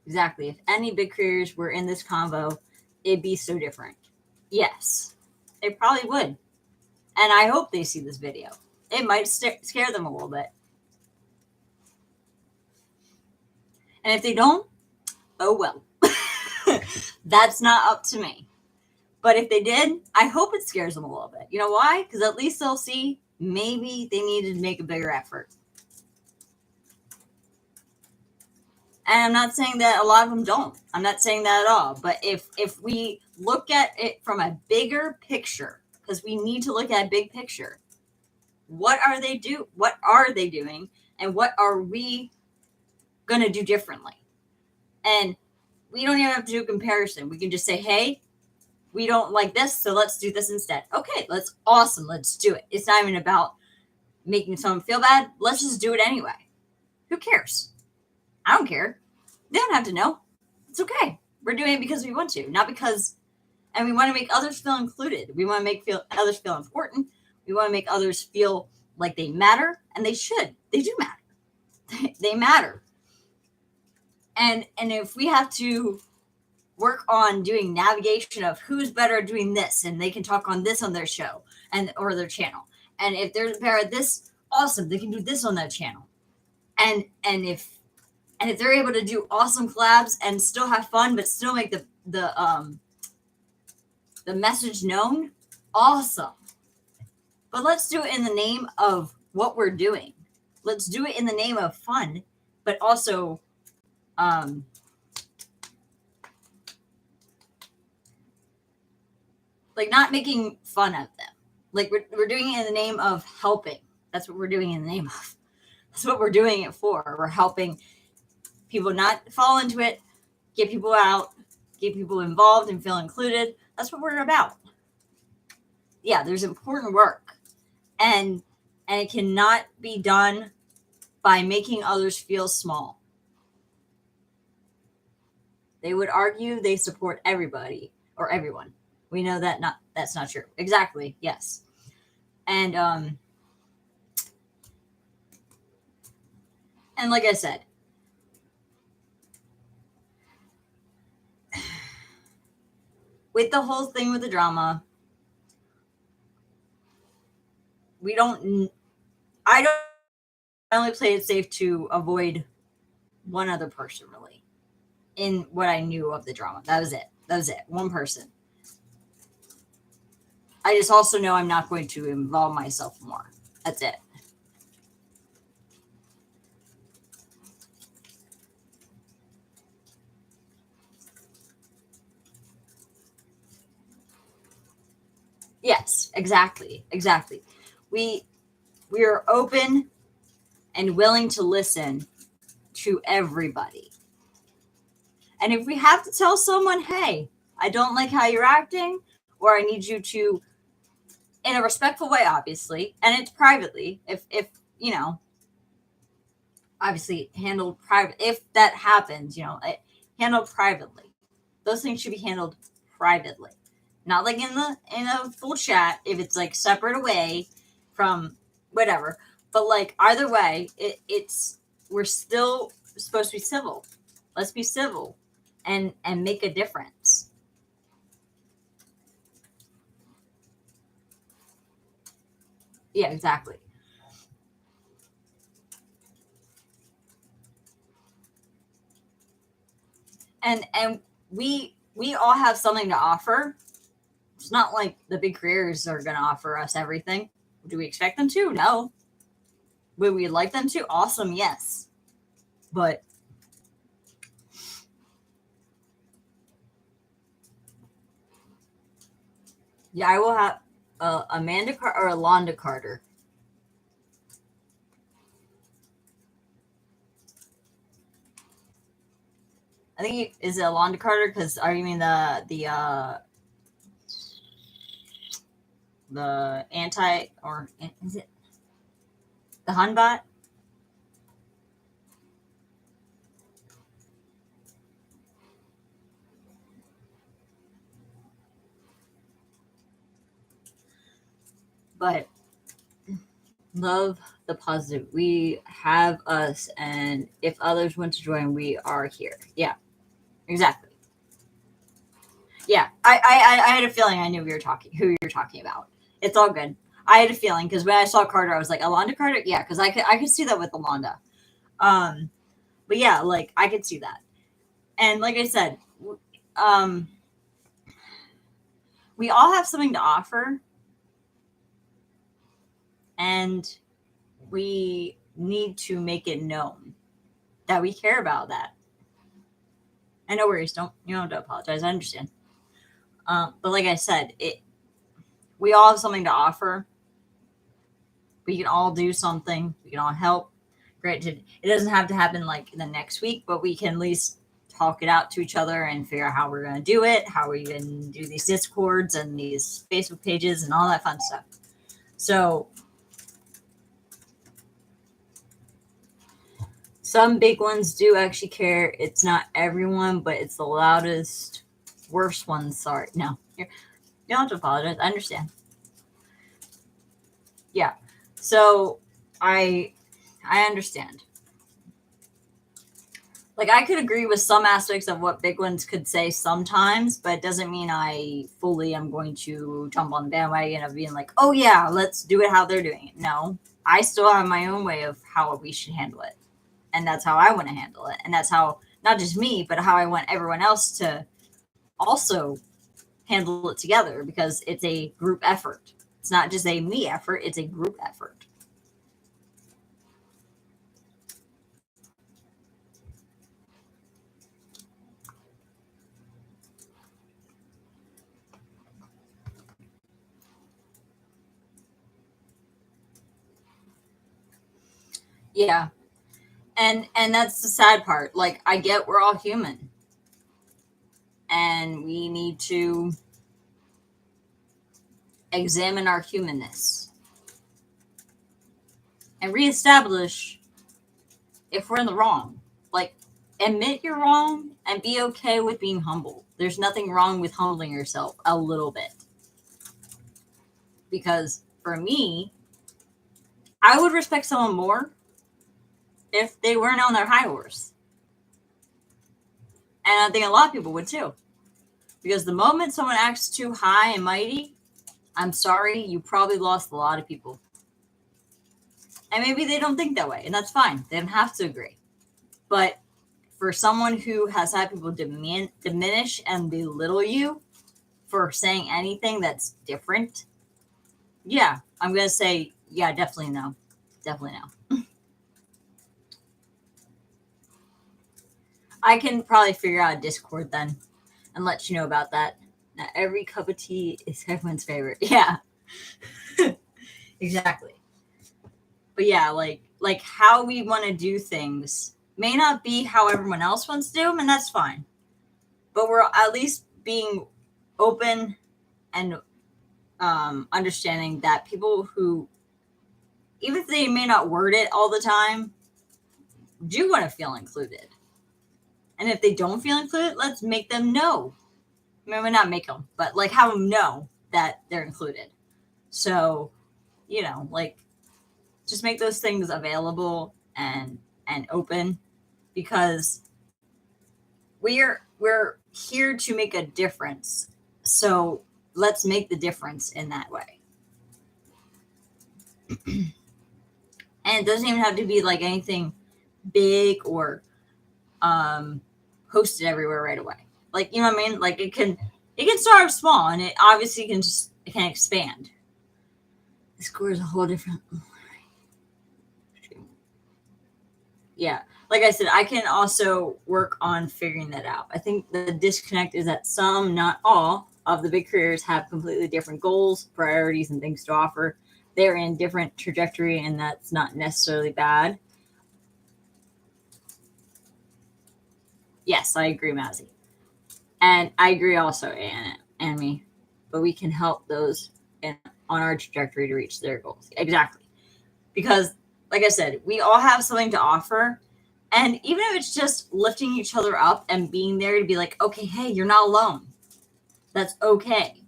Exactly. If any big careers were in this convo, it'd be so different. Yes, it probably would. And I hope they see this video. It might scare them a little bit. And if they don't, oh well. That's not up to me. But if they did, I hope it scares them a little bit. You know why? Because at least they'll see maybe they needed to make a bigger effort. And I'm not saying that a lot of them don't. I'm not saying that at all. But if we look at it from a bigger picture, because we need to look at a big picture, what are they doing? And what are we going to do differently? And we don't even have to do a comparison. We can just say, hey, we don't like this, so let's do this instead. Okay, awesome. Let's do it. It's not even about making someone feel bad. Let's just do it anyway. Who cares? I don't care. They don't have to know. It's okay. We're doing it because we want to, not because, and we want to make others feel included. We want to make others feel important. We want to make others feel like they matter, and they should. They do matter. They matter. And if we have to work on doing navigation of who's better at doing this, and they can talk on this on their show or their channel, and if they're better at this, awesome, they can do this on that channel, and if they're able to do awesome collabs and still have fun but still make the message known, awesome. But let's do it in the name of what we're doing. Let's do it in the name of fun, but also like not making fun of them. Like we're doing it in the name of helping. That's what we're doing in the name of. That's what we're doing it for. We're helping people not fall into it, get people out, get people involved and feel included. That's what we're about. Yeah, there's important work. And it cannot be done by making others feel small. They would argue they support everybody or everyone. We know that's not true. Exactly. Yes. And like I said, with the whole thing with the drama, I only play it safe to avoid one other person, really, in what I knew of the drama. That was it. One person. I just also know I'm not going to involve myself more. That's it. Yes, exactly. We are open and willing to listen to everybody. And if we have to tell someone, hey, I don't like how you're acting, or I need you to in a respectful way, obviously, and it's privately. If you know, obviously handled private. If that happens, handled privately. Those things should be handled privately, not like in a full chat. If it's like separate away from whatever, but like either way, it's we're still supposed to be civil. Let's be civil, and make a difference. Yeah, exactly. And we all have something to offer. It's not like the big careers are going to offer us everything. Do we expect them to? No. Would we like them to? Awesome, yes. But yeah, I will have Amanda or Alonda Carter. I think is it Alonda Carter? Because are you mean the anti, or is it the Hunbot? But love the positive. We have us, and if others want to join, we are here. Yeah, exactly. Yeah, I had a feeling I knew who you were talking about. It's all good. I had a feeling because when I saw Carter, I was like, Alonda Carter? Yeah, because I could see that with Alonda. Um, but yeah, like I could see that. And like I said, um, we all have something to offer, and we need to make it known that we care about that. And no worries, don't apologize. I understand. But like I said, we all have something to offer. We can all do something. We can all help. Granted, it doesn't have to happen like the next week, but we can at least talk it out to each other and figure out how we're going to do it, how we can do these Discords and these Facebook pages and all that fun stuff. So some big ones do actually care. It's not everyone, but it's the loudest, worst ones. Sorry. No, you don't have to apologize. I understand. Yeah. So I understand. Like I could agree with some aspects of what big ones could say sometimes, but it doesn't mean I fully am going to jump on the bandwagon of being like, oh yeah, let's do it how they're doing it. No, I still have my own way of how we should handle it. And that's how I want to handle it. And that's how not just me, but how I want everyone else to also handle it together, because it's a group effort. It's not just a me effort, it's a group effort. Yeah. And that's the sad part. Like I get we're all human, and we need to examine our humanness and reestablish if we're in the wrong. Like, admit you're wrong and be okay with being humble. There's nothing wrong with humbling yourself a little bit. Because for me, I would respect someone more if they weren't on their high horse. And I think a lot of people would too. Because the moment someone acts too high and mighty, I'm sorry, you probably lost a lot of people. And maybe they don't think that way, and that's fine. They don't have to agree. But for someone who has had people diminish and belittle you for saying anything that's different, yeah, I'm going to say, yeah, definitely no. Definitely no. I can probably figure out a Discord then and let you know about that. Not every cup of tea is everyone's favorite. Yeah. Exactly. But yeah, like how we want to do things may not be how everyone else wants to do them, and that's fine. But we're at least being open and understanding that people who, even if they may not word it all the time, do want to feel included. And if they don't feel included, let's make them know. Maybe not make them, but like have them know that they're included. So, like just make those things available and open, because we're here to make a difference. So let's make the difference in that way. And it doesn't even have to be like anything big or posted everywhere right away. Like, you know what I mean? Like it can start off small, and it obviously it can expand. The score is a whole different. Yeah. Like I said, I can also work on figuring that out. I think the disconnect is that some, not all, of the big careers have completely different goals, priorities, and things to offer. They're in different trajectory, and that's not necessarily bad. Yes, I agree, Mazzy. And I agree also, and me. But we can help those on our trajectory to reach their goals. Exactly. Because, like I said, we all have something to offer. And even if it's just lifting each other up and being there to be like, okay, hey, you're not alone. That's okay.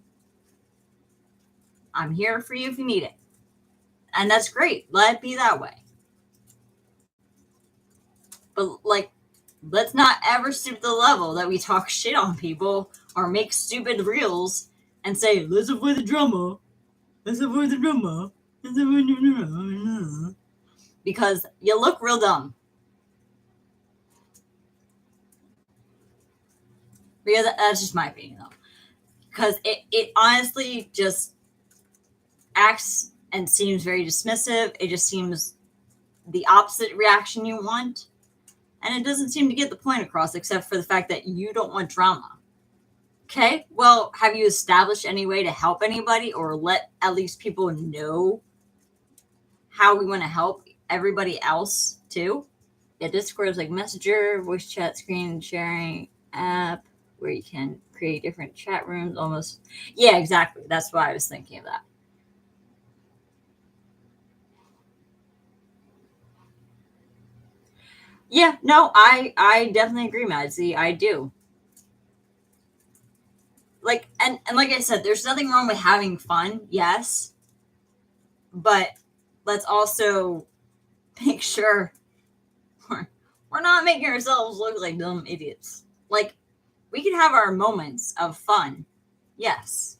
I'm here for you if you need it. And that's great. Let it be that way. But, like, let's not ever stoop to the level that we talk shit on people or make stupid reels and say, let's avoid the drama. Let's avoid the drama. Let's avoid the drama. Because you look real dumb. Because that's just my opinion, though. Because it honestly just acts and seems very dismissive. It just seems the opposite reaction you want. And it doesn't seem to get the point across, except for the fact that you don't want drama. Okay, well, have you established any way to help anybody, or let at least people know how we want to help everybody else too? Yeah, Discord is like Messenger, voice chat, screen sharing app where you can create different chat rooms almost. Yeah, exactly. That's why I was thinking of that. Yeah, no, I definitely agree, Madsy. I do. Like, and like I said, there's nothing wrong with having fun, yes, but let's also make sure we're not making ourselves look like dumb idiots. Like, we can have our moments of fun, yes,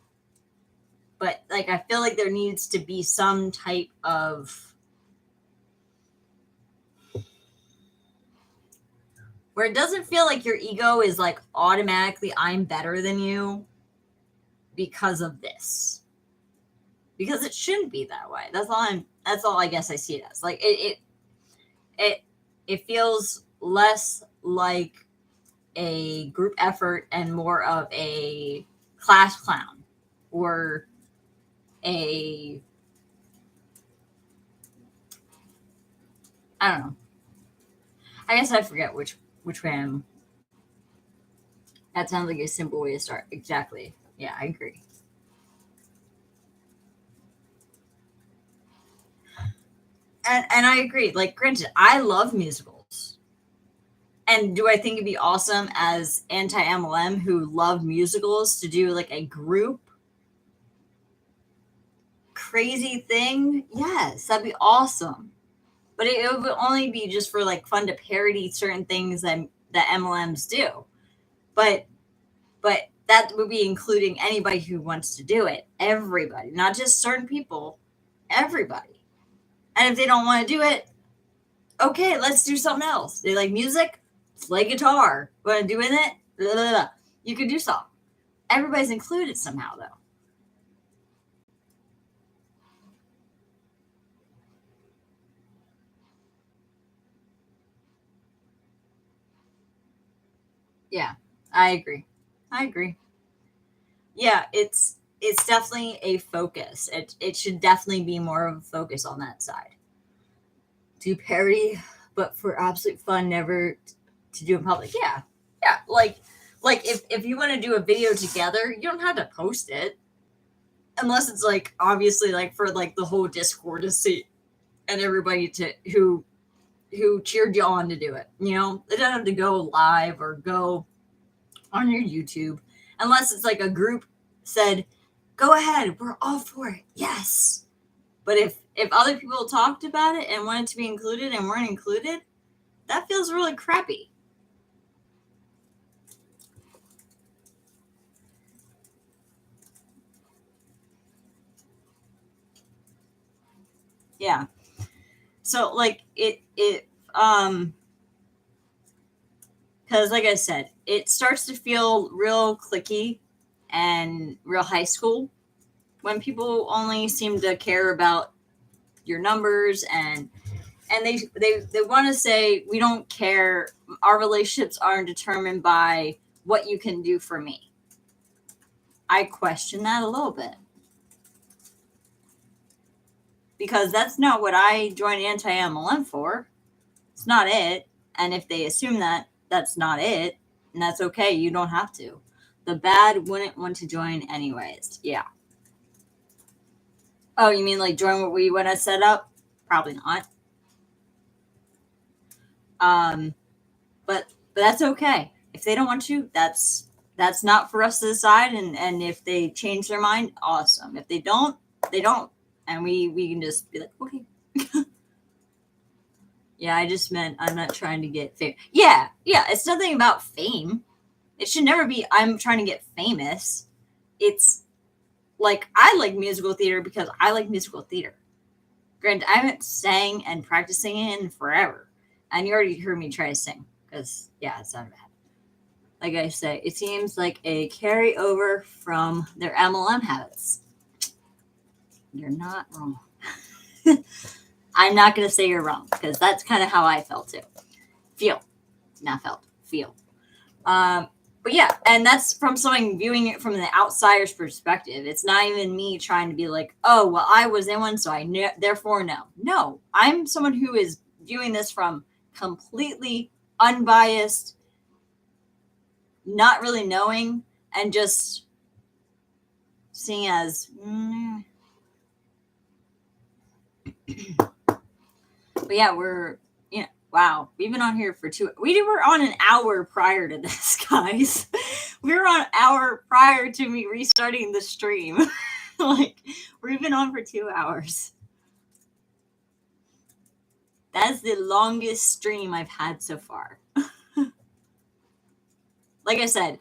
but like I feel like there needs to be some type of where it doesn't feel like your ego is like automatically I'm better than you because of this. Because it shouldn't be that way. That's all I guess I see it as. Like it feels less like a group effort and more of a class clown or a I don't know. I guess I forget which way I'm. That sounds like a simple way to start. Exactly. Yeah, I agree. And I agree. Like, granted, I love musicals. And do I think it'd be awesome as anti MLM who love musicals to do like a group crazy thing? Yes, that'd be awesome. But it would only be just for like fun to parody certain things that MLMs do. But that would be including anybody who wants to do it. Everybody, not just certain people, everybody. And if they don't want to do it, okay, let's do something else. They like music, play guitar. Want to do in it? Blah, blah, blah. You can do so. Everybody's included somehow, though. Yeah, I agree. I agree. Yeah, it's definitely a focus. It should definitely be more of a focus on that side. Do parody, but for absolute fun, never to do in public. Yeah, yeah. Like if you want to do a video together, you don't have to post it. unless it's like obviously like for like the whole Discord to see and everybody to who cheered you on to do it. You know, it doesn't have to go live or go on your YouTube unless it's like a group said, "Go ahead, we're all for it." Yes. But if other people talked about it and wanted to be included and weren't included, that feels really crappy. Yeah. So like it because like I said, it starts to feel real cliquey and real high school when people only seem to care about your numbers and they want to say we don't care, our relationships aren't determined by what you can do for me. I question that a little bit because that's not what I joined anti-MLM for. It's not it. And if they assume that that's not it, and that's okay, you don't have to. The bad wouldn't want to join anyways. Yeah. Oh, you mean like join what we want to set up? Probably not. But that's okay. If they don't want to, that's not for us to decide. And if they change their mind, awesome. If they don't, they don't. And we can just be like, okay. Yeah, I just meant I'm not trying to get fame. Yeah, it's nothing about fame. It should never be I'm trying to get famous. It's like I like musical theater because I like musical theater. Granted, I haven't sang and practicing it in forever. And you already heard me try to sing because, yeah, it sounded bad. Like I say, it seems like a carryover from their MLM habits. You're not wrong. I'm not going to say you're wrong because that's kind of how I felt too. Feel. Not felt. Feel. But yeah, and that's from someone viewing it from the outsider's perspective. It's not even me trying to be like, oh, well, I was in one, so I therefore know. No, I'm someone who is viewing this from completely unbiased, not really knowing, and just seeing as. But yeah, wow, we've been on here for we were on an hour prior to this, guys. We were on an hour prior to me restarting the stream. Like, we've been on for 2 hours. That's the longest stream I've had so far. Like I said,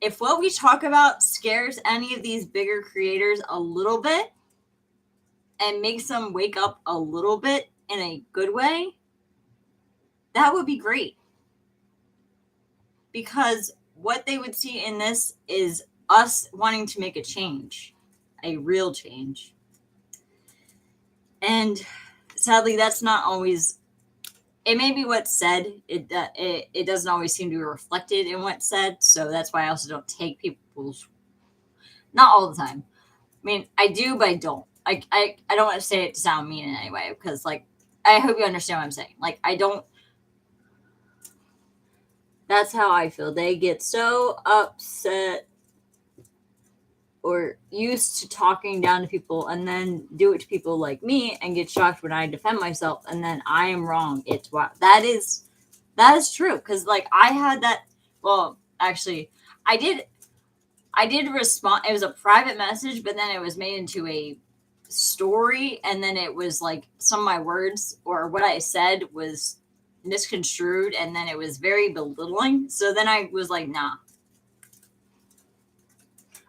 if what we talk about scares any of these bigger creators a little bit and makes them wake up a little bit in a good way, that would be great. Because what they would see in this is us wanting to make a change, a real change. And sadly, that's not always, it may be what's said. It doesn't always seem to be reflected in what's said. So that's why I also don't take people's, not all the time. I mean, I do, but I don't. I don't want to say it to sound mean in any way because, like, I hope you understand what I'm saying. Like, I don't. That's how I feel. They get so upset or used to talking down to people and then do it to people like me and get shocked when I defend myself and then I am wrong. It's wow. That is true. Cause like I had that, well, actually I did respond. It was a private message, but then it was made into a story. And then it was like some of my words or what I said was misconstrued. And then it was very belittling. So then I was like, nah.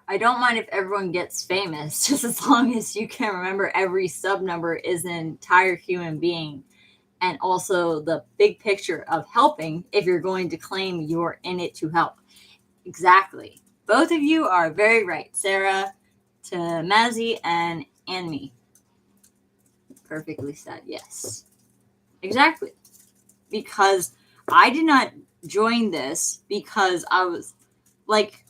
I don't mind if everyone gets famous, just as long as you can remember every sub number is an entire human being. And also the big picture of helping if you're going to claim you're in it to help. Exactly. Both of you are very right. Sarah, to Mazzy, and me. Perfectly said. Yes. Exactly. Because I did not join this because I was like,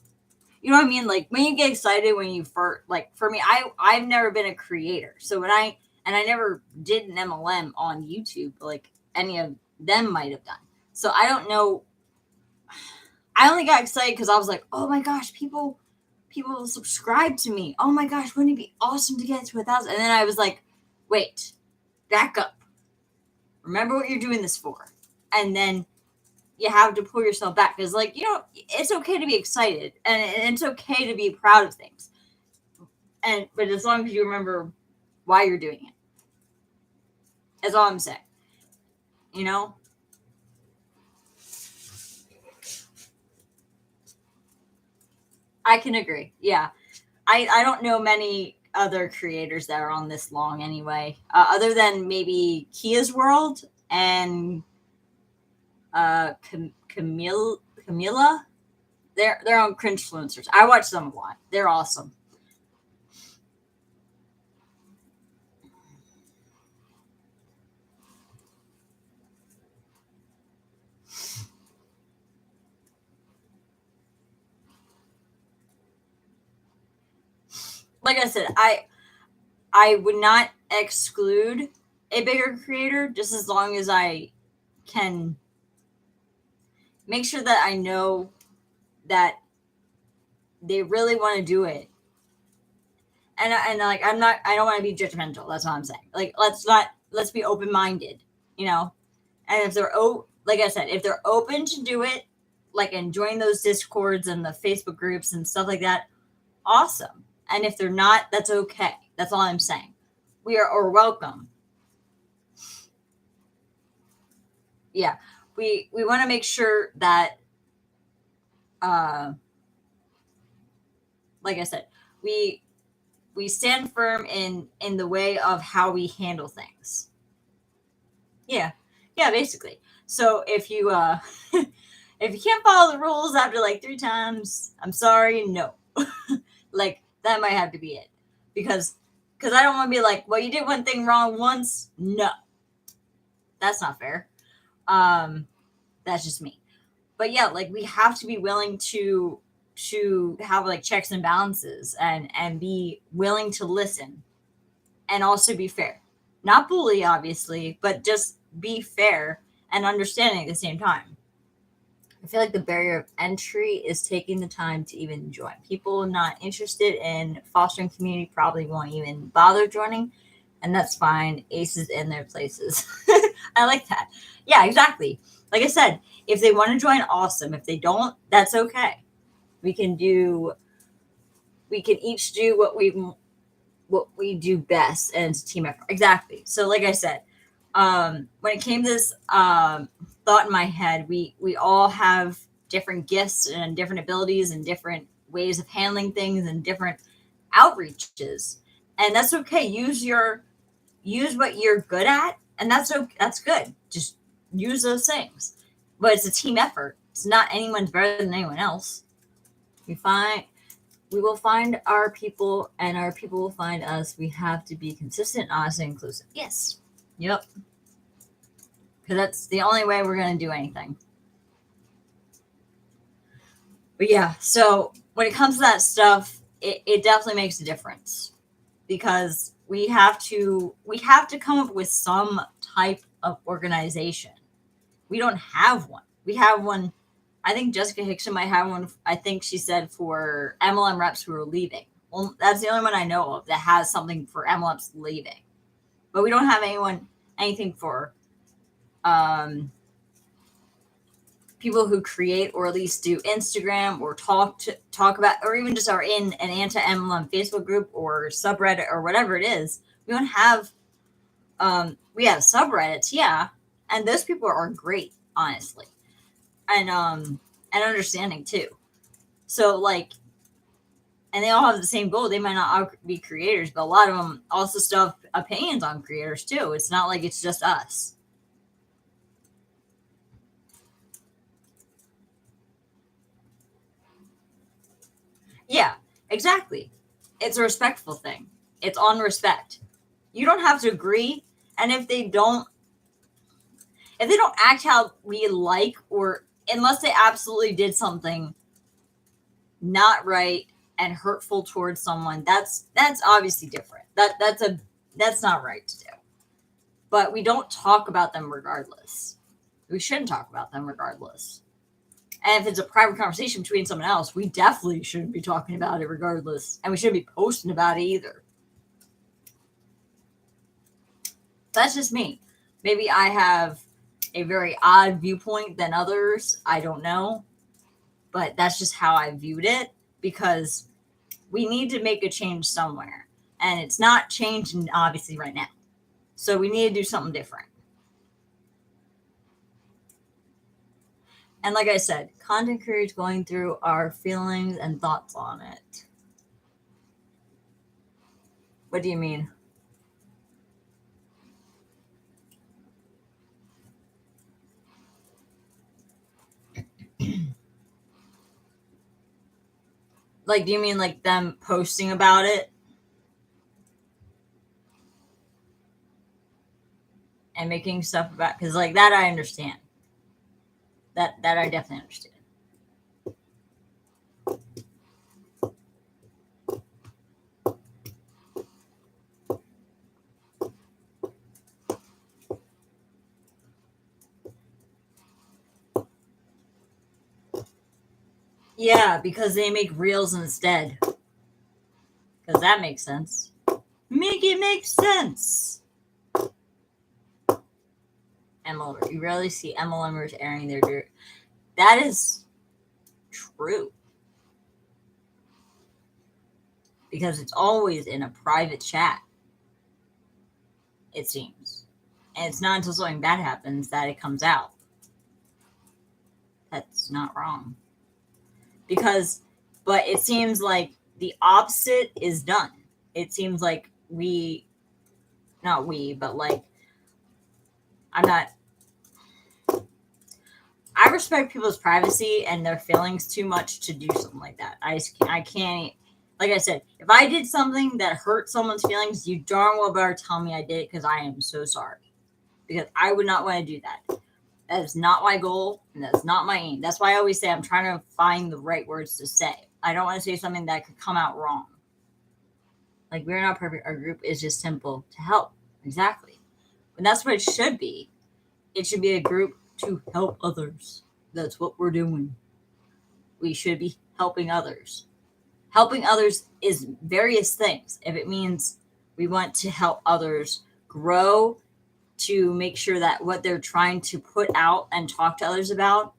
you know what I mean? Like when you get excited when you first, like for me, I've never been a creator. So when I never did an MLM on YouTube, like any of them might have done. So I don't know. I only got excited because I was like, oh my gosh, people people subscribe to me. Oh my gosh, wouldn't it be awesome to get to 1,000? And then I was like, wait, back up. Remember what you're doing this for. And then you have to pull yourself back. Because, like, you know, it's okay to be excited. And it's okay to be proud of things. But as long as you remember why you're doing it. That's all I'm saying. You know? I can agree. Yeah. I don't know many other creators that are on this long anyway, other than maybe Kia's World and Camilla. They're on cringe influencers. I watch them a lot. They're awesome. Like I said, I would not exclude a bigger creator just as long as I can make sure that I know that they really want to do it. And like I don't want to be judgmental. That's what I'm saying. Like let's be open minded, you know. And if they're like I said, if they're open to do it, like and join those discords and the Facebook groups and stuff like that, awesome. And if they're not, that's okay. That's all I'm saying. We are welcome. Yeah, we want to make sure that, like I said, we stand firm in the way of how we handle things. Yeah, yeah, basically. So if you if you can't follow the rules after like 3 times, I'm sorry, no. Like that might have to be it, because I don't want to be like, well, you did one thing wrong once. No, that's not fair. That's just me. But yeah, like we have to be willing to have like checks and balances and be willing to listen and also be fair. Not bully, obviously, but just be fair and understanding at the same time. I feel like the barrier of entry is taking the time to even join. People not interested in fostering community probably won't even bother joining, and that's fine. Aces in their places. I like that. Yeah, exactly. Like I said, if they want to join, awesome. If they don't, that's okay. We can each do what we do best, and it's a team effort. Exactly. So like I said, when it came to this thought in my head, we all have different gifts and different abilities and different ways of handling things and different outreaches, and that's okay. Use what you're good at, and that's okay. That's good. Just use those things. But it's a team effort. It's not anyone's better than anyone else. We will find our people, and our people will find us. We have to be consistent, honest, and inclusive. Yes. Yep. Because that's the only way we're going to do anything. But yeah, so when it comes to that stuff, it definitely makes a difference, because we have to come up with some type of organization. We don't have one. We have one. I think Jessica Hickson might have one. I think she said for MLM reps who are leaving. Well, that's the only one I know of that has something for MLMs leaving. But we don't have anything for people who create or at least do Instagram or talk about, or even just are in an anti-MLM Facebook group or subreddit or whatever it is. We don't have. We have subreddits, yeah, and those people are great, honestly, and understanding too. So like, and they all have the same goal. They might not all be creators, but a lot of them also still have opinions on creators too. It's not like it's just us. Yeah, exactly. It's a respectful thing. It's on respect. You don't have to agree, and if they don't act how we like, or unless they absolutely did something not right and hurtful towards someone, that's obviously different. That's not right to do. But we don't talk about them regardless. We shouldn't talk about them regardless. And if it's a private conversation between someone else, we definitely shouldn't be talking about it regardless. And we shouldn't be posting about it either. That's just me. Maybe I have a very odd viewpoint than others. I don't know. But that's just how I viewed it, because we need to make a change somewhere. And it's not changing, obviously, right now. So we need to do something different. And like I said, content creators going through our feelings and thoughts on it. What do you mean? Like, do you mean like them posting about it? And making stuff about, because like that I understand. That I definitely understand. Yeah, because they make reels instead. Because that makes sense. Make it make sense. MLMers. You rarely see MLMers airing their dirt. That is true. Because it's always in a private chat. It seems. And it's not until something bad happens that it comes out. That's not wrong. But it seems like the opposite is done. It seems like but like, I respect people's privacy and their feelings too much to do something like that. I can't, like I said, if I did something that hurt someone's feelings, you darn well better tell me I did it, because I am so sorry. Because I would not want to do that. That is not my goal, and that's not my aim. That's why I always say I'm trying to find the right words to say. I don't want to say something that could come out wrong. Like, we're not perfect. Our group is just simple to help. Exactly. And that's what it should be. It should be a group to help others. That's what we're doing. We should be helping others. Helping others is various things. If it means we want to help others grow, to make sure that what they're trying to put out and talk to others about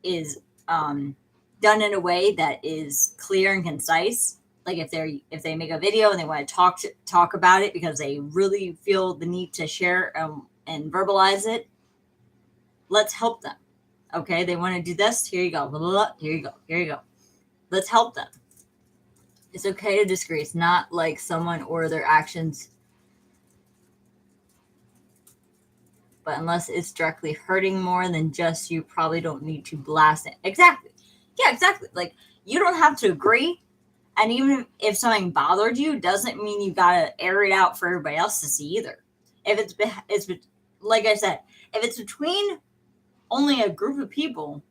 is done in a way that is clear and concise. Like if they make a video and they want to talk about it because they really feel the need to share and verbalize it, let's help them. Okay, they want to do this. Here you go. Blah, blah, blah. Here you go. Here you go. Let's help them. It's okay to disagree. It's not like someone or their actions. But unless it's directly hurting more than just you, probably don't need to blast it. Exactly. Yeah, exactly. Like, you don't have to agree. And even if something bothered you, doesn't mean you got to air it out for everybody else to see either. If it's like I said, if it's between only a group of people,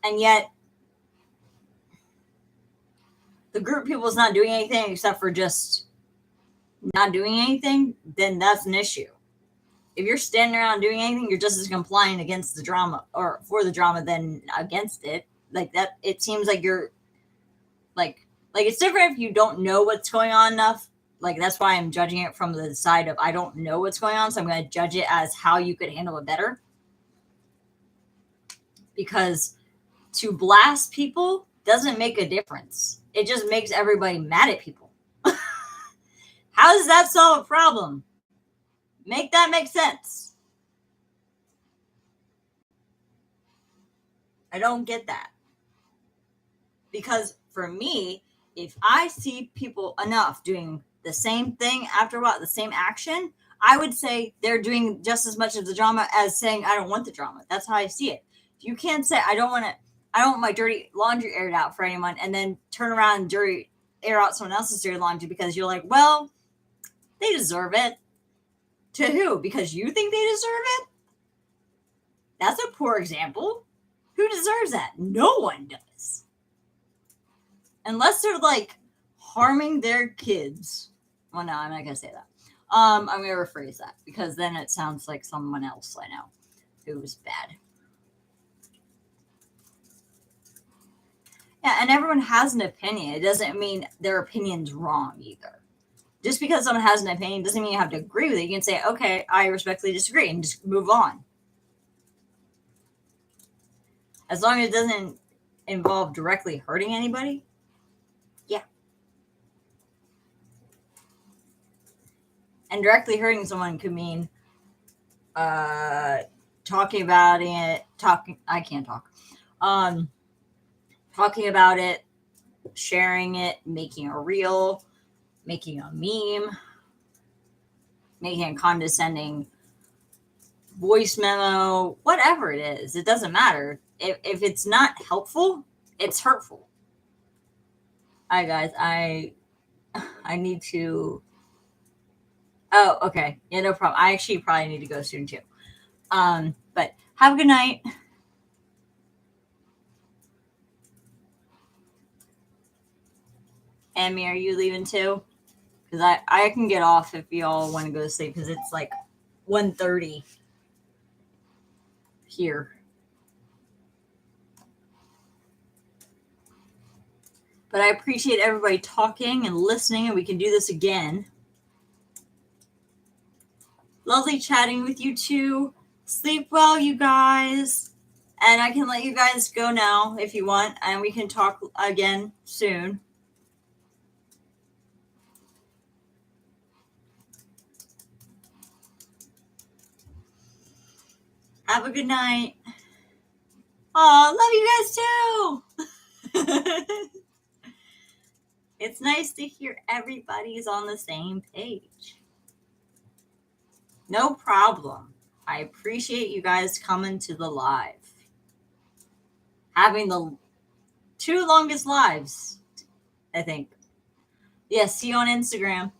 and yet the group of people is not doing anything except for just not doing anything, then that's an issue. If you're standing around doing anything, you're just as compliant against the drama or for the drama than against it. Like that, it seems like you're like it's different if you don't know what's going on enough. Like, that's why I'm judging it from the side of I don't know what's going on, so I'm going to judge it as how you could handle it better. Because to blast people doesn't make a difference. It just makes everybody mad at people. How does that solve a problem? Make that make sense. I don't get that. Because for me, if I see people enough doing the same thing after a while, the same action, I would say they're doing just as much of the drama as saying I don't want the drama. That's how I see it. You can't say I don't want my dirty laundry aired out for anyone, and then turn around and air out someone else's dirty laundry because you're like, well, they deserve it. To who? Because you think they deserve it? That's a poor example. Who deserves that? No one does. Unless they're like harming their kids. Well, no, I'm not going to say that. I'm going to rephrase that because then it sounds like someone else I know who was bad. Yeah, and everyone has an opinion. It doesn't mean their opinion's wrong either. Just because someone has an opinion doesn't mean you have to agree with it. You can say, okay, I respectfully disagree, and just move on. As long as it doesn't involve directly hurting anybody, yeah. And directly hurting someone could mean talking about it, I can't talk. Talking about it, sharing it, making a reel, making a meme, making a condescending voice memo, whatever it is. It doesn't matter. If it's not helpful, it's hurtful. All right, guys, I need to. Oh, okay. Yeah, no problem. I actually probably need to go soon too. But have a good night. Emmy, are you leaving too? Because I can get off if y'all want to go to sleep because it's like 1:30 here. But I appreciate everybody talking and listening, and we can do this again. Lovely chatting with you too. Sleep well, you guys. And I can let you guys go now if you want, and we can talk again soon. Have a good night. Oh, love you guys too. It's nice to hear everybody's on the same page. No problem. I appreciate you guys coming to the live. Having the 2 longest lives, I think. Yeah, see you on Instagram.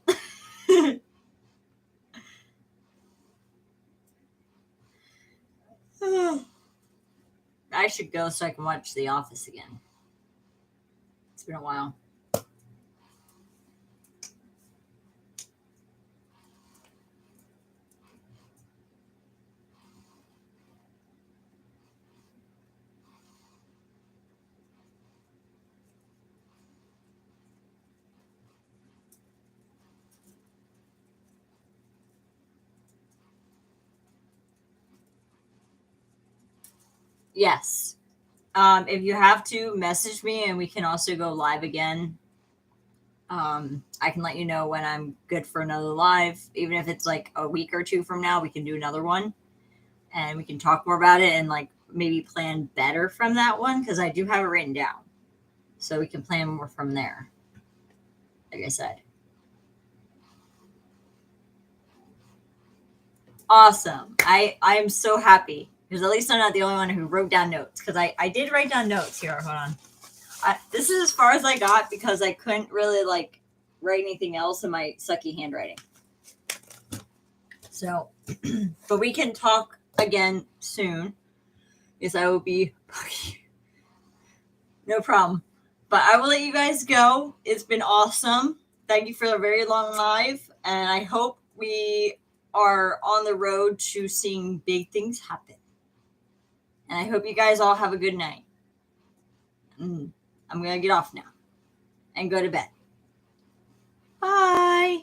I should go so I can watch The Office again. It's been a while. Yes. If you have to, message me and we can also go live again. I can let you know when I'm good for another live. Even if it's like a week or 2 from now, we can do another one. And we can talk more about it and like maybe plan better from that one because I do have it written down. So we can plan more from there. Like I said. Awesome. I am so happy because at least I'm not the only one who wrote down notes because I did write down notes here. Hold on. This is as far as I got because I couldn't really like write anything else in my sucky handwriting. So, but we can talk again soon. Yes, I will be. No problem. But I will let you guys go. It's been awesome. Thank you for a very long live. And I hope we are on the road to seeing big things happen. And I hope you guys all have a good night. I'm going to get off now and go to bed. Bye.